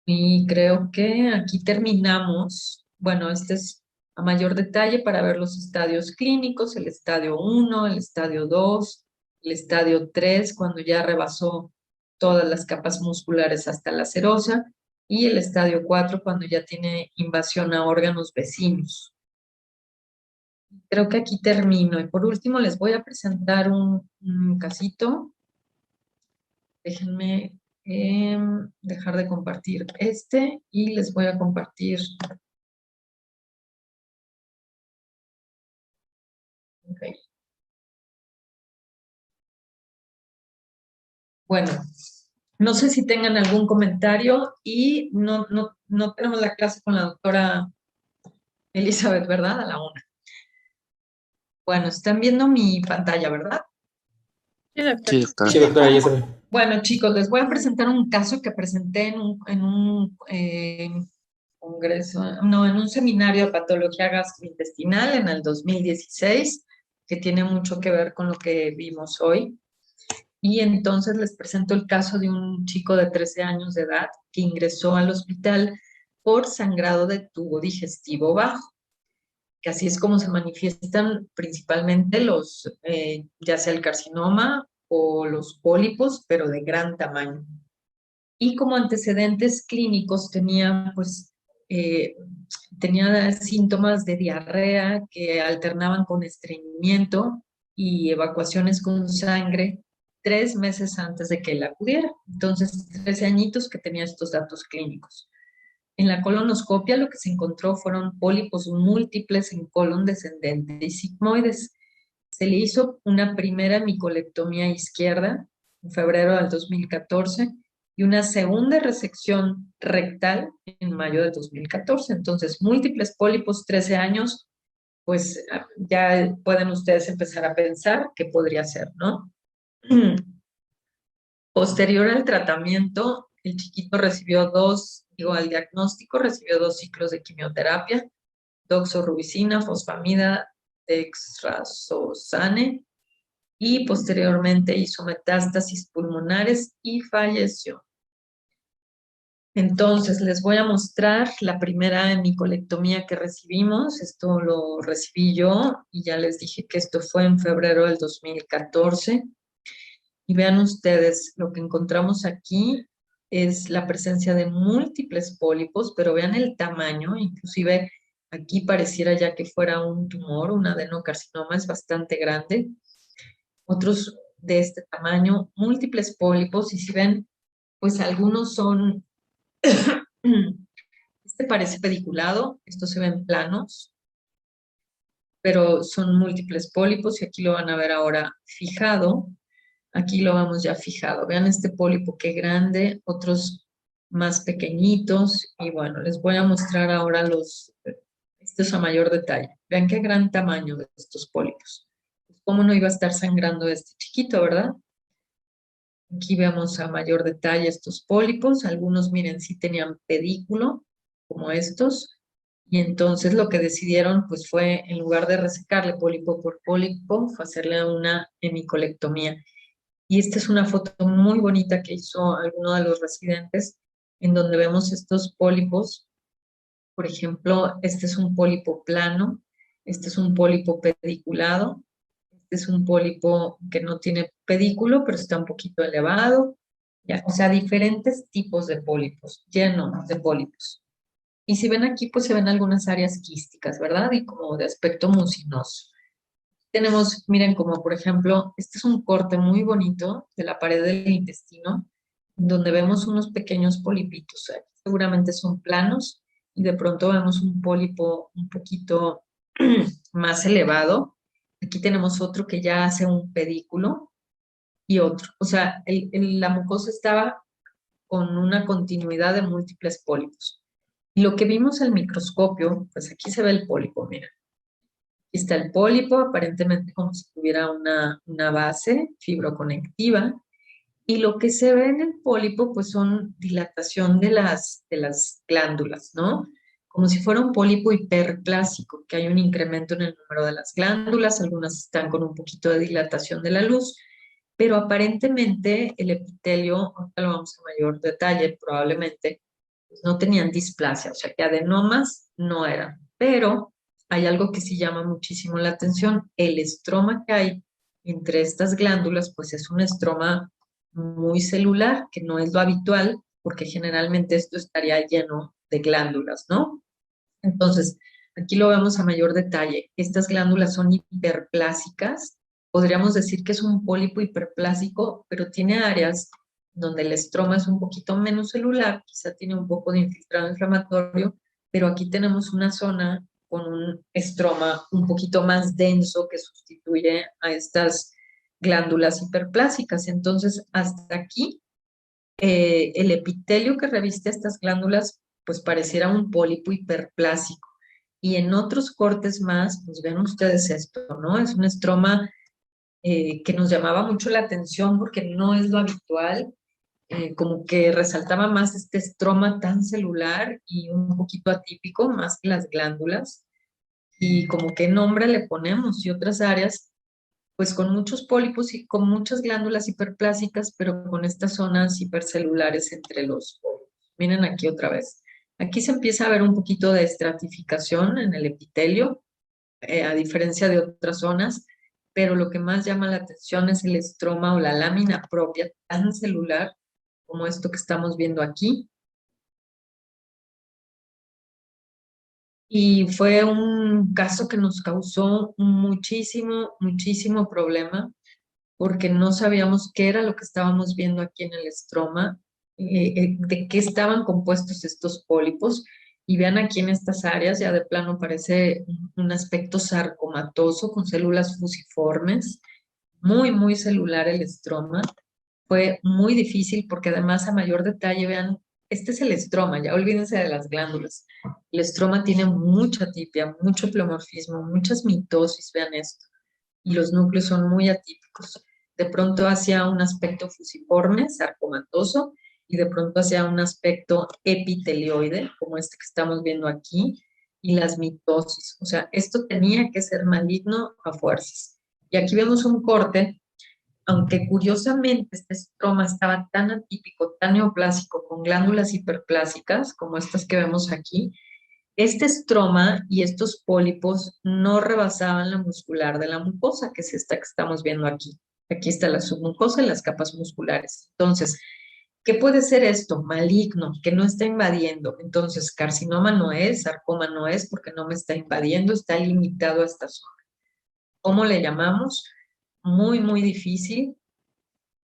Y creo que aquí terminamos. Bueno, este es a mayor detalle para ver los estadios clínicos, el estadio 1, el estadio 2, el estadio 3, cuando ya rebasó todas las capas musculares hasta la serosa, y el estadio 4, cuando ya tiene invasión a órganos vecinos. Creo que aquí termino. Y por último les voy a presentar un casito. Déjenme dejar de compartir este y les voy a compartir. Okay. Bueno, no sé si tengan algún comentario y no tenemos la clase con la doctora Elizabeth, ¿verdad? A la 1. Bueno, están viendo mi pantalla, ¿verdad? Sí, doctor. Sí, doctora. Sí, doctora, ya se ve. Bueno, chicos, les voy a presentar un caso que presenté en un congreso, no, en un seminario de patología gastrointestinal en el 2016, que tiene mucho que ver con lo que vimos hoy. Y entonces les presento el caso de un chico de 13 años de edad que ingresó al hospital por sangrado de tubo digestivo bajo, que así es como se manifiestan principalmente ya sea el carcinoma o los pólipos, pero de gran tamaño. Y como antecedentes clínicos tenía síntomas de diarrea que alternaban con estreñimiento y evacuaciones con sangre 3 meses antes de que él acudiera. Entonces, 13 añitos que tenía estos datos clínicos. En la colonoscopia lo que se encontró fueron pólipos múltiples en colon descendente y sigmoides. Se le hizo una primera micolectomía izquierda en febrero del 2014 y una segunda resección rectal en mayo de 2014. Entonces, múltiples pólipos, 13 años, pues ya pueden ustedes empezar a pensar qué podría ser, ¿no? Posterior al tratamiento, el chiquito recibió al diagnóstico, recibió 2 ciclos de quimioterapia doxorubicina, fosfamida, dexrazosane, y posteriormente hizo metástasis pulmonares y falleció. Entonces, les voy a mostrar la primera hemicolectomía que recibimos. Esto lo recibí yo y ya les dije que esto fue en febrero del 2014. Y vean ustedes, lo que encontramos aquí es la presencia de múltiples pólipos, pero vean el tamaño, inclusive aquí pareciera ya que fuera un tumor, un adenocarcinoma, es bastante grande. Otros de este tamaño, múltiples pólipos, y si ven, pues algunos son, este parece pediculado, estos se ven planos, pero son múltiples pólipos y aquí lo van a ver ahora fijado. Aquí lo vamos ya fijado. Vean este pólipo qué grande, otros más pequeñitos. Y bueno, les voy a mostrar ahora estos a mayor detalle. Vean qué gran tamaño de estos pólipos. ¿Cómo no iba a estar sangrando este chiquito, verdad? Aquí vemos a mayor detalle estos pólipos. Algunos, miren, sí tenían pedículo, como estos. Y entonces lo que decidieron, pues fue, en lugar de resecarle pólipo por pólipo, fue hacerle una hemicolectomía. Y esta es una foto muy bonita que hizo alguno de los residentes, en donde vemos estos pólipos. Por ejemplo, este es un pólipo plano, este es un pólipo pediculado, este es un pólipo que no tiene pedículo, pero está un poquito elevado. Ya, o sea, diferentes tipos de pólipos, llenos de pólipos. Y si ven aquí, pues se ven algunas áreas quísticas, ¿verdad? Y como de aspecto mucinoso. Tenemos, miren, como por ejemplo, este es un corte muy bonito de la pared del intestino, donde vemos unos pequeños polipitos. Seguramente son planos y de pronto vemos un pólipo un poquito más elevado. Aquí tenemos otro que ya hace un pedículo y otro. O sea, la mucosa estaba con una continuidad de múltiples pólipos. Y lo que vimos al microscopio, pues aquí se ve el pólipo, mira. Aquí está el pólipo, aparentemente como si tuviera una base fibroconectiva. Y lo que se ve en el pólipo, pues son dilatación de las glándulas, ¿no? Como si fuera un pólipo hiperplásico, que hay un incremento en el número de las glándulas, algunas están con un poquito de dilatación de la luz, pero aparentemente el epitelio, ahorita lo vamos a mayor detalle, probablemente pues no tenían displasia, o sea que adenomas no eran, pero hay algo que sí llama muchísimo la atención, el estroma que hay entre estas glándulas, pues es un estroma muy celular, que no es lo habitual, porque generalmente esto estaría lleno de glándulas, ¿no? Entonces, aquí lo vemos a mayor detalle. Estas glándulas son hiperplásicas. Podríamos decir que es un pólipo hiperplásico, pero tiene áreas donde el estroma es un poquito menos celular, quizá tiene un poco de infiltrado inflamatorio, pero aquí tenemos una zona con un estroma un poquito más denso que sustituye a estas glándulas hiperplásicas. Entonces, hasta aquí, el epitelio que reviste estas glándulas, pues pareciera un pólipo hiperplásico. Y en otros cortes más, pues ven ustedes esto, ¿no? Es un estroma que nos llamaba mucho la atención porque no es lo habitual, como que resaltaba más este estroma tan celular y un poquito atípico, más que las glándulas. Y como qué nombre le ponemos y otras áreas pues con muchos pólipos y con muchas glándulas hiperplásicas, pero con estas zonas hipercelulares entre los pólipos. Miren aquí otra vez. Aquí se empieza a ver un poquito de estratificación en el epitelio, a diferencia de otras zonas, pero lo que más llama la atención es el estroma o la lámina propia tan celular como esto que estamos viendo aquí. Y fue un caso que nos causó muchísimo, muchísimo problema porque no sabíamos qué era lo que estábamos viendo aquí en el estroma, de qué estaban compuestos estos pólipos. Y vean aquí en estas áreas, ya de plano parece un aspecto sarcomatoso con células fusiformes, muy, muy celular el estroma. Fue muy difícil porque además a mayor detalle, vean, este es el estroma, ya olvídense de las glándulas. El estroma tiene mucha tipia, mucho pleomorfismo, muchas mitosis, vean esto y los núcleos son muy atípicos. De pronto hacia un aspecto fusiforme, sarcomatoso, y de pronto hacia un aspecto epitelioide, como este que estamos viendo aquí, y las mitosis. O sea, esto tenía que ser maligno a fuerzas. Y aquí vemos un corte, aunque curiosamente este estroma estaba tan atípico, tan neoplásico, con glándulas hiperplásicas, como estas que vemos aquí, este estroma y estos pólipos no rebasaban la muscular de la mucosa, que es esta que estamos viendo aquí. Aquí está la submucosa y las capas musculares. Entonces, ¿qué puede ser esto? Maligno, que no está invadiendo. Entonces, carcinoma no es, sarcoma no es, porque no me está invadiendo, está limitado a esta zona. ¿Cómo le llamamos? Muy, muy difícil.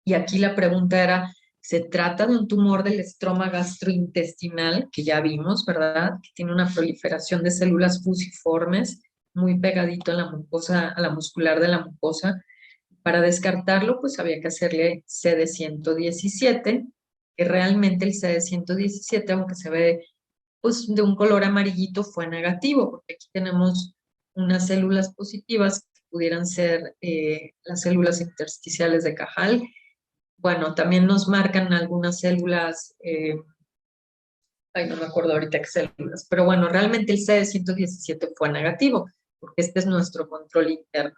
Y aquí la pregunta era, ¿se trata de un tumor del estroma gastrointestinal, que ya vimos, ¿verdad? Que tiene una proliferación de células fusiformes muy pegadito a la mucosa, a la muscular de la mucosa. Para descartarlo, pues había que hacerle CD117, que realmente el CD117, aunque se ve pues de un color amarillito, fue negativo, porque aquí tenemos unas células positivas que pudieran ser las células intersticiales de Cajal. Bueno, también nos marcan algunas células, ay, no me acuerdo ahorita qué células, pero bueno, realmente el CD117 fue negativo, porque este es nuestro control interno.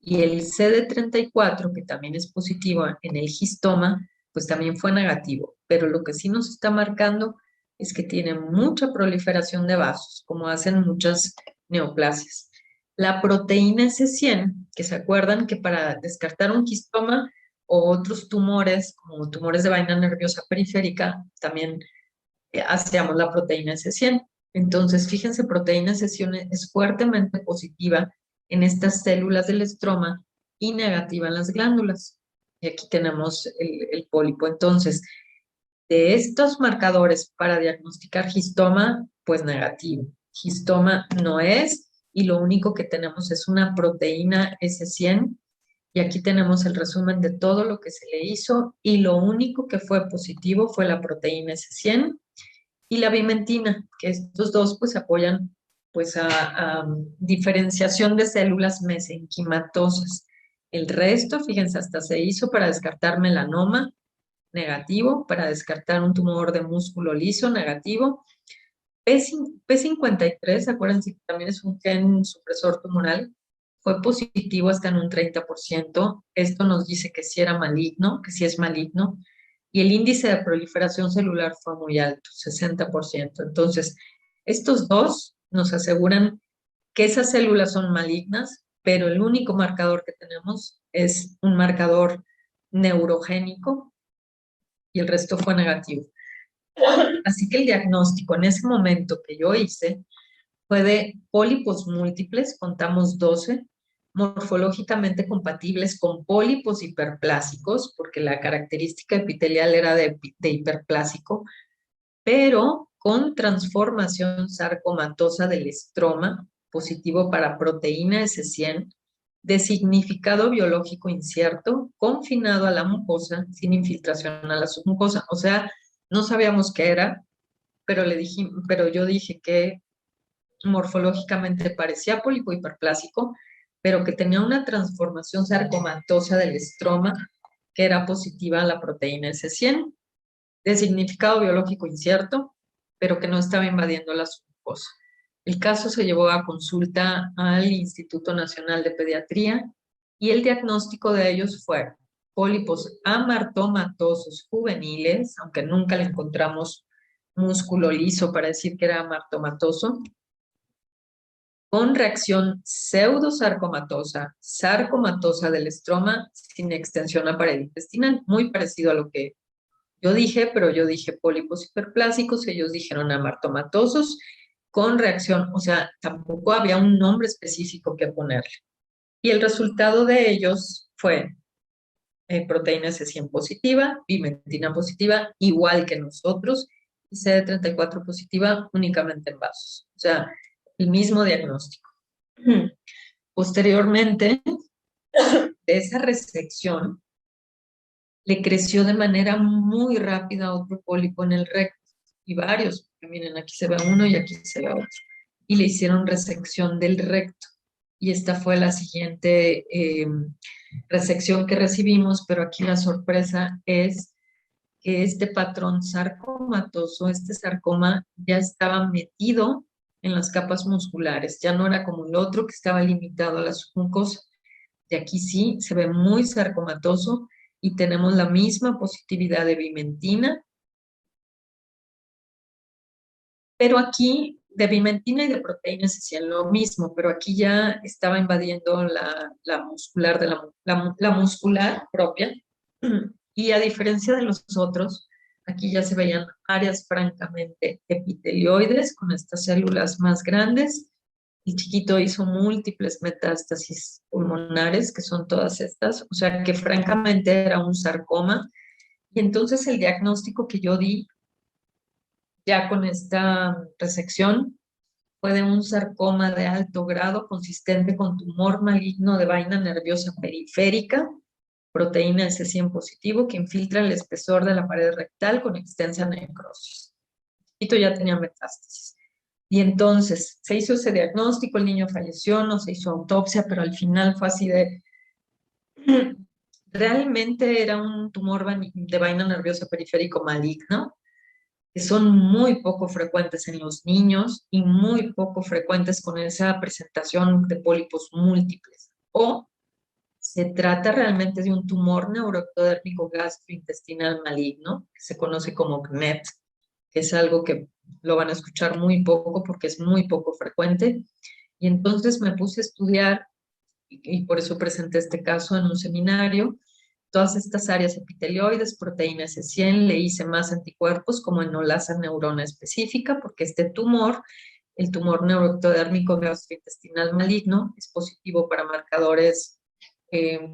Y el CD34, que también es positivo en el histoma, pues también fue negativo. Pero lo que sí nos está marcando es que tiene mucha proliferación de vasos, como hacen muchas neoplasias. La proteína S100, que se acuerdan que para descartar un histoma o otros tumores, como tumores de vaina nerviosa periférica, también hacíamos la proteína S100. Entonces, fíjense, proteína S100 es fuertemente positiva en estas células del estroma y negativa en las glándulas. Y aquí tenemos el pólipo. Entonces, de estos marcadores para diagnosticar histoma, pues negativo. Histoma no es, y lo único que tenemos es una proteína S100. Y aquí tenemos el resumen de todo lo que se le hizo, y lo único que fue positivo fue la proteína S100 y la bimentina, que estos dos pues apoyan pues a diferenciación de células mesenquimatosas. El resto, fíjense, hasta se hizo para descartar melanoma negativo, para descartar un tumor de músculo liso negativo. P53, acuérdense que también es un gen supresor tumoral, fue positivo hasta en un 30%. Esto nos dice que sí era maligno, que sí es maligno. Y el índice de proliferación celular fue muy alto, 60%. Entonces, estos dos nos aseguran que esas células son malignas, pero el único marcador que tenemos es un marcador neurogénico y el resto fue negativo. Así que el diagnóstico en ese momento que yo hice fue de pólipos múltiples, contamos 12, morfológicamente compatibles con pólipos hiperplásicos, porque la característica epitelial era de hiperplásico, pero con transformación sarcomatosa del estroma, positivo para proteína S100, de significado biológico incierto, confinado a la mucosa, sin infiltración a la submucosa. O sea, no sabíamos qué era, pero yo dije que morfológicamente parecía pólipo hiperplásico, pero que tenía una transformación sarcomatosa del estroma que era positiva a la proteína S100, de significado biológico incierto, pero que no estaba invadiendo la submucosa. El caso se llevó a consulta al Instituto Nacional de Pediatría y el diagnóstico de ellos fue pólipos amartomatosos juveniles, aunque nunca le encontramos músculo liso para decir que era amartomatoso, con reacción pseudosarcomatosa, sarcomatosa del estroma sin extensión a pared intestinal, muy parecido a lo que yo dije, pero yo dije pólipos hiperplásicos, ellos dijeron amartomatosos, con reacción, o sea, tampoco había un nombre específico que ponerle. Y el resultado de ellos fue proteína S100 positiva, pimentina positiva, igual que nosotros, y CD34 positiva únicamente en vasos. O sea, el mismo diagnóstico. Posteriormente, de esa resección, le creció de manera muy rápida otro pólipo en el recto, y varios, porque miren, aquí se ve uno y aquí se ve otro, y le hicieron resección del recto, y esta fue la siguiente resección que recibimos, pero aquí la sorpresa es que este patrón sarcomatoso, este sarcoma, ya estaba metido en las capas musculares. Ya no era como el otro que estaba limitado a la submucosa. De aquí sí, se ve muy sarcomatoso y tenemos la misma positividad de vimentina, pero aquí de vimentina y de proteínas hacían lo mismo, pero aquí ya estaba invadiendo la muscular, la muscular propia, y a diferencia de los otros, aquí ya se veían áreas francamente epitelioides con estas células más grandes. El chiquito hizo múltiples metástasis pulmonares, que son todas estas, o sea que francamente era un sarcoma. Y entonces el diagnóstico que yo di ya con esta resección fue de un sarcoma de alto grado consistente con tumor maligno de vaina nerviosa periférica, proteína S100 positivo que infiltra el espesor de la pared rectal con extensa necrosis. El chiquito ya tenía metástasis. Y entonces se hizo ese diagnóstico, el niño falleció, no se hizo autopsia, pero al final fue así de... Realmente era un tumor de vaina nerviosa periférico maligno, que son muy poco frecuentes en los niños y muy poco frecuentes con esa presentación de pólipos múltiples. O se trata realmente de un tumor neuroectodérmico gastrointestinal maligno, que se conoce como CNET, que es algo que lo van a escuchar muy poco porque es muy poco frecuente. Y entonces me puse a estudiar, y por eso presenté este caso en un seminario, todas estas áreas epitelioides, proteínas S100, le hice más anticuerpos como enolasa neurona específica, porque este tumor, el tumor neuroectodérmico gastrointestinal maligno, es positivo para marcadores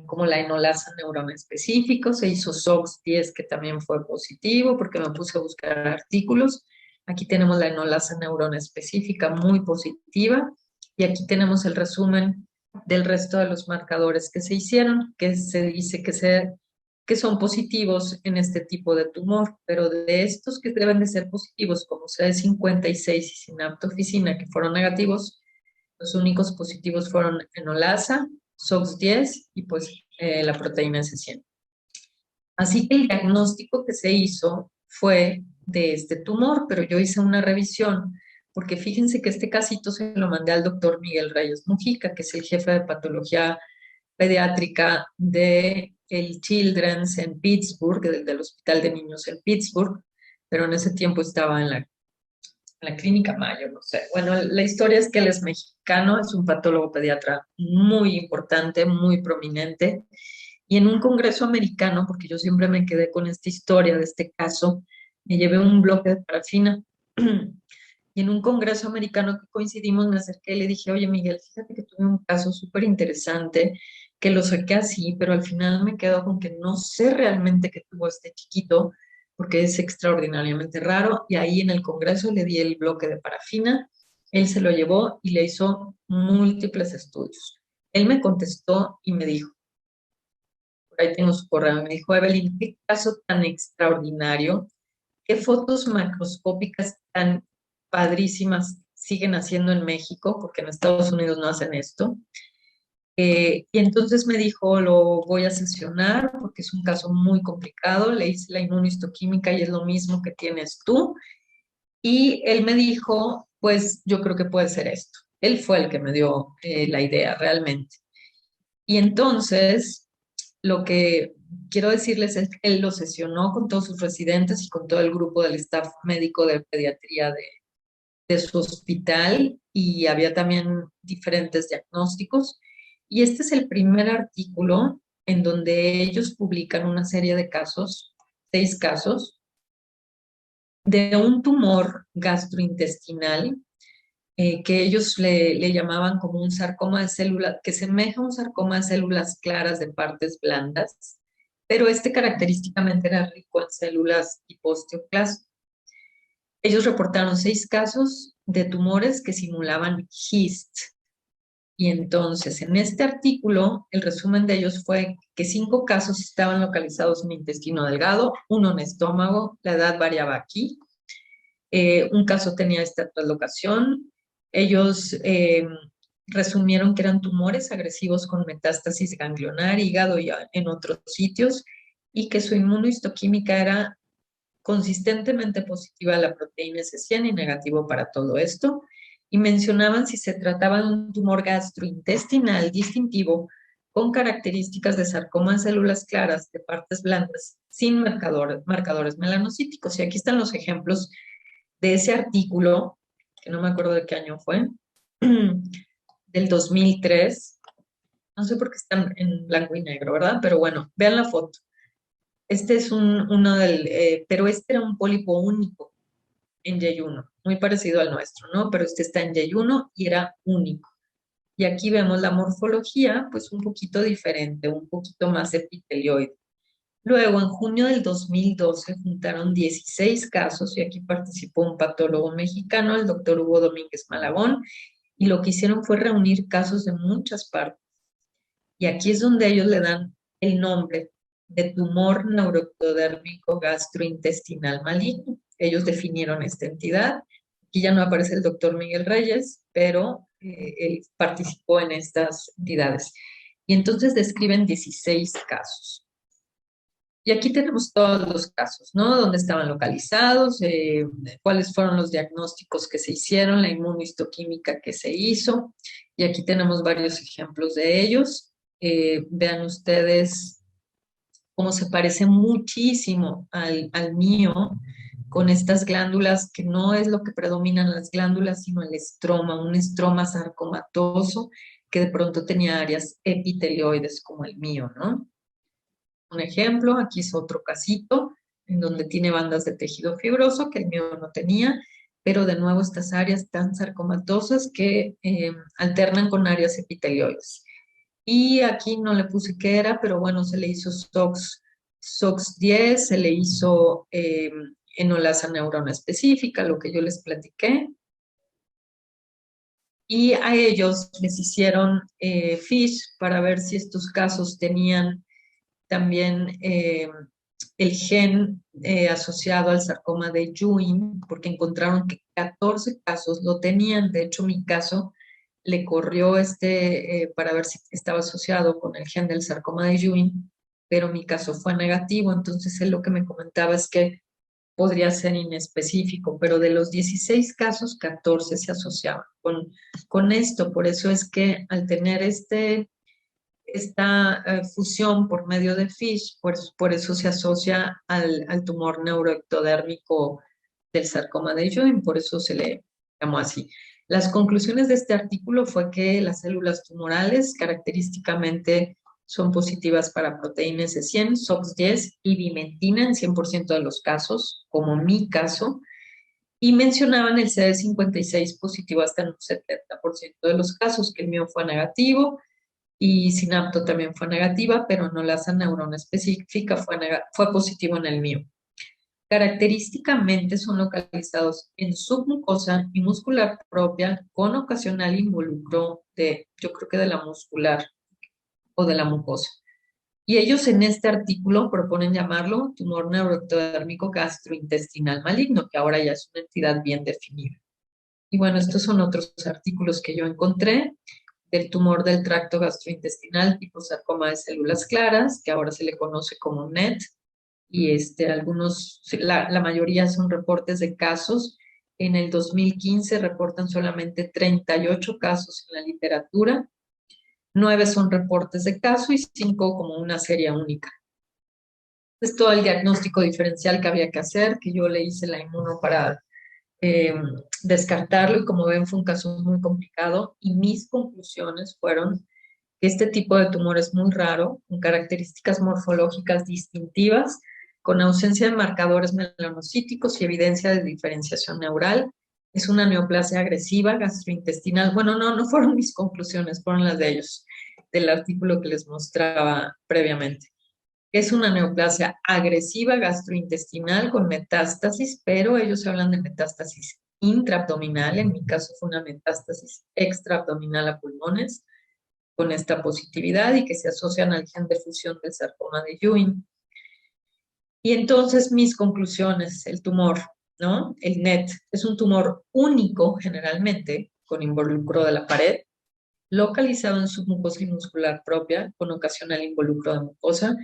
como la enolasa neurona específico. Se hizo SOX10, que también fue positivo, porque me puse a buscar artículos. Aquí tenemos la enolasa neurona específica muy positiva, y aquí tenemos el resumen del resto de los marcadores que se hicieron, que se dice que son positivos en este tipo de tumor, pero de estos que deben de ser positivos, como CD56 y sinaptofisina, que fueron negativos, los únicos positivos fueron enolasa, SOX10 y pues la proteína S100. Así que el diagnóstico que se hizo fue de este tumor, pero yo hice una revisión, porque fíjense que este casito se lo mandé al doctor Miguel Reyes Mujica, que es el jefe de patología pediátrica de el Children's en Pittsburgh, del Hospital de Niños en Pittsburgh, pero en ese tiempo estaba en la Clínica Mayo, no sé. Bueno, la historia es que él es mexicano, es un patólogo pediatra muy importante, muy prominente, y en un congreso americano, porque yo siempre me quedé con esta historia de este caso, me llevé un bloque de parafina. Y en un congreso americano que coincidimos, me acerqué y le dije, oye Miguel, fíjate que tuve un caso súper interesante, que lo saqué así, pero al final me quedo con que no sé realmente qué tuvo este chiquito, porque es extraordinariamente raro. Y ahí en el congreso le di el bloque de parafina, él se lo llevó y le hizo múltiples estudios. Él me contestó y me dijo, por ahí tengo su correo, me dijo, Evelyn, qué caso tan extraordinario, qué fotos macroscópicas tan padrísimas siguen haciendo en México, porque en Estados Unidos no hacen esto. Y entonces me dijo, lo voy a sesionar porque es un caso muy complicado, le hice la inmunohistoquímica y es lo mismo que tienes tú. Y él me dijo, pues yo creo que puede ser esto. Él fue el que me dio la idea realmente. Y entonces, lo que quiero decirles es que él lo sesionó con todos sus residentes y con todo el grupo del staff médico de pediatría de su hospital, y había también diferentes diagnósticos. Y este es el primer artículo en donde ellos publican una serie de casos, 6 casos, de un tumor gastrointestinal que ellos le llamaban como un sarcoma de células, que semeja a un sarcoma de células claras de partes blandas, pero este característicamente era rico en células tipo osteoclasto. Ellos reportaron 6 casos de tumores que simulaban GIST. Y entonces, en este artículo, el resumen de ellos fue que 5 casos estaban localizados en intestino delgado, uno en estómago, la edad variaba aquí. Un caso tenía esta traslocación. Ellos resumieron que eran tumores agresivos con metástasis ganglionar, hígado y en otros sitios, y que su inmunohistoquímica era consistentemente positiva a la proteína S100 y negativo para todo esto. y mencionaban si se trataba de un tumor gastrointestinal distintivo con características de sarcoma en células claras de partes blandas sin marcadores melanocíticos. Y aquí están los ejemplos de ese artículo, que no me acuerdo de qué año fue, del 2003. No sé por qué están en blanco y negro, ¿verdad? Pero bueno, vean la foto. Este es uno pero este era un pólipo único en Y1, muy parecido al nuestro, ¿no? Pero este está en Y1 y era único. Y aquí vemos la morfología, pues un poquito diferente, un poquito más epitelioide. Luego, en junio del 2012, juntaron 16 casos y aquí participó un patólogo mexicano, el doctor Hugo Domínguez Malagón, y lo que hicieron fue reunir casos de muchas partes. Y aquí es donde ellos le dan el nombre de tumor neuroectodérmico gastrointestinal maligno. Ellos definieron esta entidad. Aquí ya no aparece el doctor Miguel Reyes, pero él participó en estas entidades. Y entonces describen 16 casos. Y aquí tenemos todos los casos, ¿no? Dónde estaban localizados, cuáles fueron los diagnósticos que se hicieron, la inmunohistoquímica que se hizo. Y aquí tenemos varios ejemplos de ellos. Vean ustedes cómo se parece muchísimo al mío, con estas glándulas, que no es lo que predominan las glándulas, sino el estroma, un estroma sarcomatoso que de pronto tenía áreas epitelioides como el mío, ¿no? Un ejemplo, aquí es otro casito en donde tiene bandas de tejido fibroso que el mío no tenía, pero de nuevo estas áreas tan sarcomatosas que alternan con áreas epitelioides. Y aquí no le puse qué era, pero bueno, se le hizo SOX10, se le hizo enolasa neurona específica, lo que yo les platiqué. Y a ellos les hicieron FISH para ver si estos casos tenían también el gen asociado al sarcoma de Ewing, porque encontraron que 14 casos lo tenían. De hecho, mi caso le corrió para ver si estaba asociado con el gen del sarcoma de Ewing, pero mi caso fue negativo. Entonces, él lo que me comentaba es que podría ser inespecífico, pero de los 16 casos, 14 se asociaban con esto. Por eso es que al tener esta fusión por medio de FISH, por eso se asocia al tumor neuroectodérmico del sarcoma de Ewing, por eso se le llamó así. Las conclusiones de este artículo fue que las células tumorales característicamente son positivas para proteína S100, SOX10 y vimentina en 100% de los casos, como mi caso, y mencionaban el CD56 positivo hasta en un 70% de los casos, que el mío fue negativo, y Synapto también fue negativa, pero no la neurona específica fue positivo en el mío. Característicamente son localizados en submucosa y muscular propia con ocasional involucro yo creo que de la muscular o de la mucosa. Y ellos en este artículo proponen llamarlo tumor neuroectodérmico gastrointestinal maligno, que ahora ya es una entidad bien definida. Y bueno, estos son otros artículos que yo encontré del tumor del tracto gastrointestinal tipo sarcoma de células claras, que ahora se le conoce como NET, y la mayoría son reportes de casos. En el 2015 reportan solamente 38 casos en la literatura, 9 son reportes de caso y 5 como una serie única. Es todo el diagnóstico diferencial que había que hacer, que yo le hice la inmuno para descartarlo, y como ven fue un caso muy complicado, y mis conclusiones fueron que este tipo de tumor es muy raro, con características morfológicas distintivas, con ausencia de marcadores melanocíticos y evidencia de diferenciación neural. Es una neoplasia agresiva gastrointestinal. Bueno, no fueron mis conclusiones, fueron las de ellos, del artículo que les mostraba previamente. Es una neoplasia agresiva gastrointestinal con metástasis, pero ellos hablan de metástasis intraabdominal. En mi caso fue una metástasis extraabdominal a pulmones con esta positividad y que se asocian al gen de fusión del sarcoma de Ewing. Y entonces mis conclusiones, el tumor, ¿no? El NET es un tumor único generalmente, con involucro de la pared, localizado en submucosa y muscular propia, con ocasional involucro de mucosa,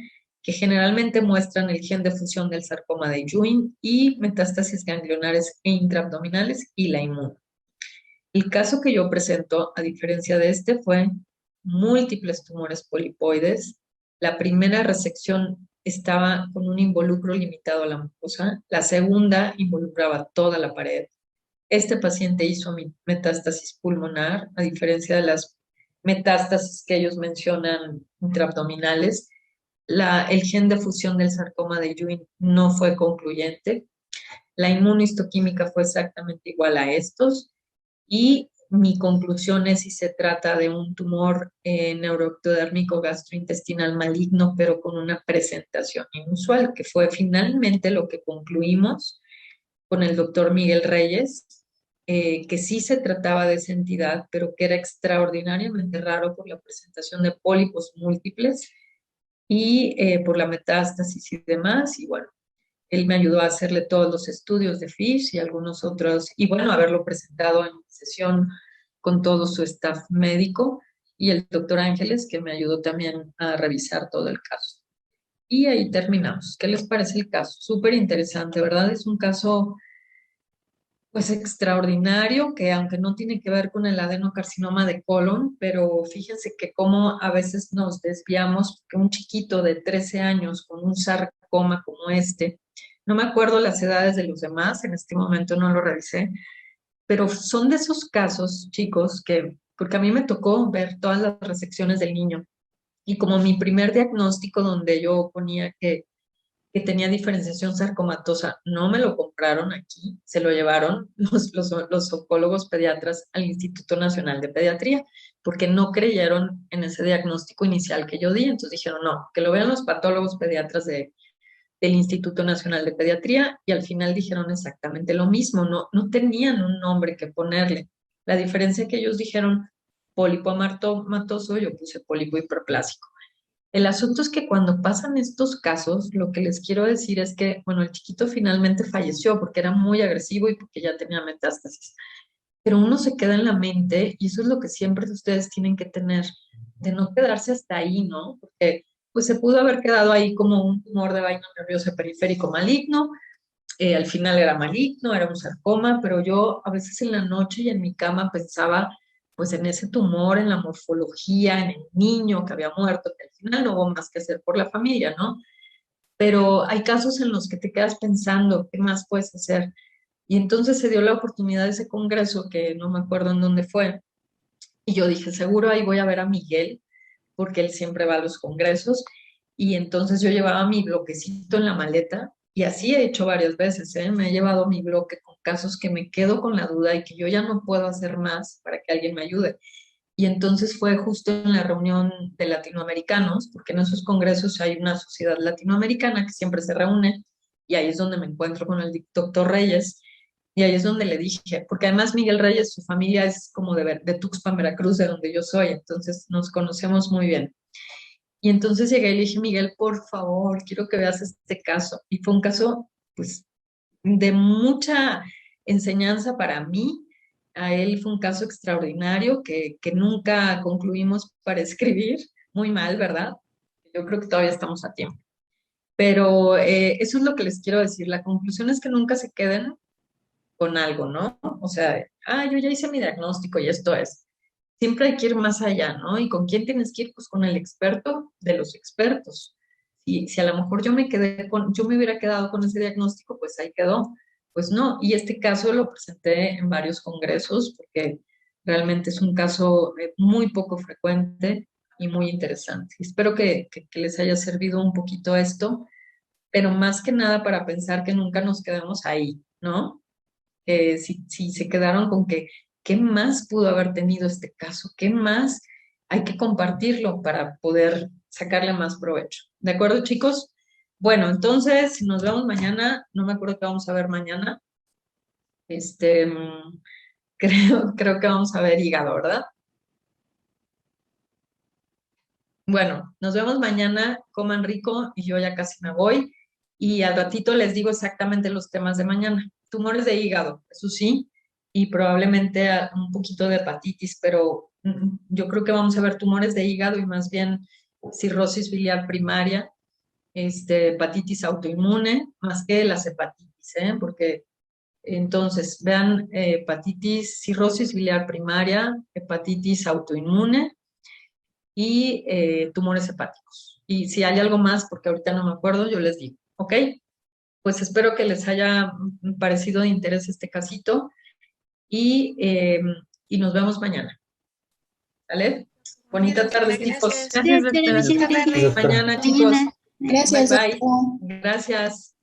que generalmente muestran el gen de fusión del sarcoma de Ewing y metástasis ganglionares e intraabdominales y la inmuno. El caso que yo presento, a diferencia de este, fue múltiples tumores polipoides. La primera resección estaba con un involucro limitado a la mucosa, la segunda involucraba toda la pared. Este paciente hizo metástasis pulmonar, a diferencia de las metástasis que ellos mencionan intraabdominales. El gen de fusión del sarcoma de Ewing no fue concluyente. La inmunohistoquímica fue exactamente igual a estos y mi conclusión es si se trata de un tumor neuroectodérmico gastrointestinal maligno, pero con una presentación inusual, que fue finalmente lo que concluimos con el doctor Miguel Reyes, que sí se trataba de esa entidad, pero que era extraordinariamente raro por la presentación de pólipos múltiples y por la metástasis y demás. Y bueno, él me ayudó a hacerle todos los estudios de FISH y algunos otros, y bueno, haberlo presentado en sesión con todo su staff médico y el doctor Ángeles, que me ayudó también a revisar todo el caso. Y ahí terminamos. ¿Qué les parece el caso? Súper interesante, ¿verdad? Es un caso pues extraordinario, que aunque no tiene que ver con el adenocarcinoma de colon, pero fíjense que como a veces nos desviamos, que un chiquito de 13 años con un sarcoma como este, no me acuerdo las edades de los demás, en este momento no lo revisé, pero son de esos casos, chicos, que, porque a mí me tocó ver todas las resecciones del niño, y como mi primer diagnóstico donde yo ponía que tenía diferenciación sarcomatosa, no me lo compraron aquí, se lo llevaron los oncólogos pediatras al Instituto Nacional de Pediatría, porque no creyeron en ese diagnóstico inicial que yo di. Entonces dijeron, no, que lo vean los patólogos pediatras del Instituto Nacional de Pediatría, y al final dijeron exactamente lo mismo, no tenían un nombre que ponerle. La diferencia que ellos dijeron pólipo amartomatoso, yo puse pólipo hiperplásico. El asunto es que cuando pasan estos casos, lo que les quiero decir es que, bueno, el chiquito finalmente falleció porque era muy agresivo y porque ya tenía metástasis. Pero uno se queda en la mente, y eso es lo que siempre ustedes tienen que tener, de no quedarse hasta ahí, ¿no? Porque pues se pudo haber quedado ahí como un tumor de vaina nerviosa periférico maligno, al final era maligno, era un sarcoma, pero yo a veces en la noche y en mi cama pensaba pues en ese tumor, en la morfología, en el niño que había muerto, que al final no hubo más que hacer por la familia, ¿no? Pero hay casos en los que te quedas pensando, ¿qué más puedes hacer? Y entonces se dio la oportunidad de ese congreso, que no me acuerdo en dónde fue, y yo dije, seguro ahí voy a ver a Miguel, porque él siempre va a los congresos, y entonces yo llevaba mi bloquecito en la maleta, y así he hecho varias veces, ¿eh? Me he llevado mi bloque con casos que me quedo con la duda y que yo ya no puedo hacer más para que alguien me ayude. Y entonces fue justo en la reunión de latinoamericanos, porque en esos congresos hay una sociedad latinoamericana que siempre se reúne, y ahí es donde me encuentro con el doctor Reyes, y ahí es donde le dije, porque además Miguel Reyes, su familia es como de Tuxpan, Veracruz, de donde yo soy, entonces nos conocemos muy bien. Y entonces llegué y le dije, Miguel, por favor, quiero que veas este caso. Y fue un caso, pues, de mucha enseñanza para mí. A él fue un caso extraordinario que nunca concluimos para escribir. Muy mal, ¿verdad? Yo creo que todavía estamos a tiempo. Pero eso es lo que les quiero decir. La conclusión es que nunca se queden con algo, ¿no? O sea, yo ya hice mi diagnóstico y esto es. Siempre hay que ir más allá, ¿no? ¿Y con quién tienes que ir? Pues con el experto de los expertos. Si a lo mejor yo me hubiera quedado con ese diagnóstico, pues ahí quedó. Pues no, y este caso lo presenté en varios congresos porque realmente es un caso muy poco frecuente y muy interesante. Espero que les haya servido un poquito esto, pero más que nada para pensar que nunca nos quedemos ahí, ¿no? Si se quedaron con que, ¿qué más pudo haber tenido este caso? ¿Qué más? Hay que compartirlo para poder sacarle más provecho. ¿De acuerdo, chicos? Bueno, entonces nos vemos mañana. No me acuerdo qué vamos a ver mañana. Este, creo que vamos a ver hígado, ¿verdad? Bueno, nos vemos mañana. Coman rico y yo ya casi me voy. Y al ratito les digo exactamente los temas de mañana. Tumores de hígado, eso sí, y probablemente un poquito de hepatitis, pero yo creo que vamos a ver tumores de hígado y más bien cirrosis biliar primaria, hepatitis autoinmune, más que las hepatitis, ¿eh? Porque Entonces, vean hepatitis, cirrosis biliar primaria, hepatitis autoinmune y tumores hepáticos. Y si hay algo más, porque ahorita no me acuerdo, yo les digo, ¿ok? Pues espero que les haya parecido de interés este casito y nos vemos mañana. ¿Vale? Bonita tarde, chicos. Gracias, doctora. Buenas tardes. Mañana, chicos. Gracias, Bye, bye. doctora. Gracias.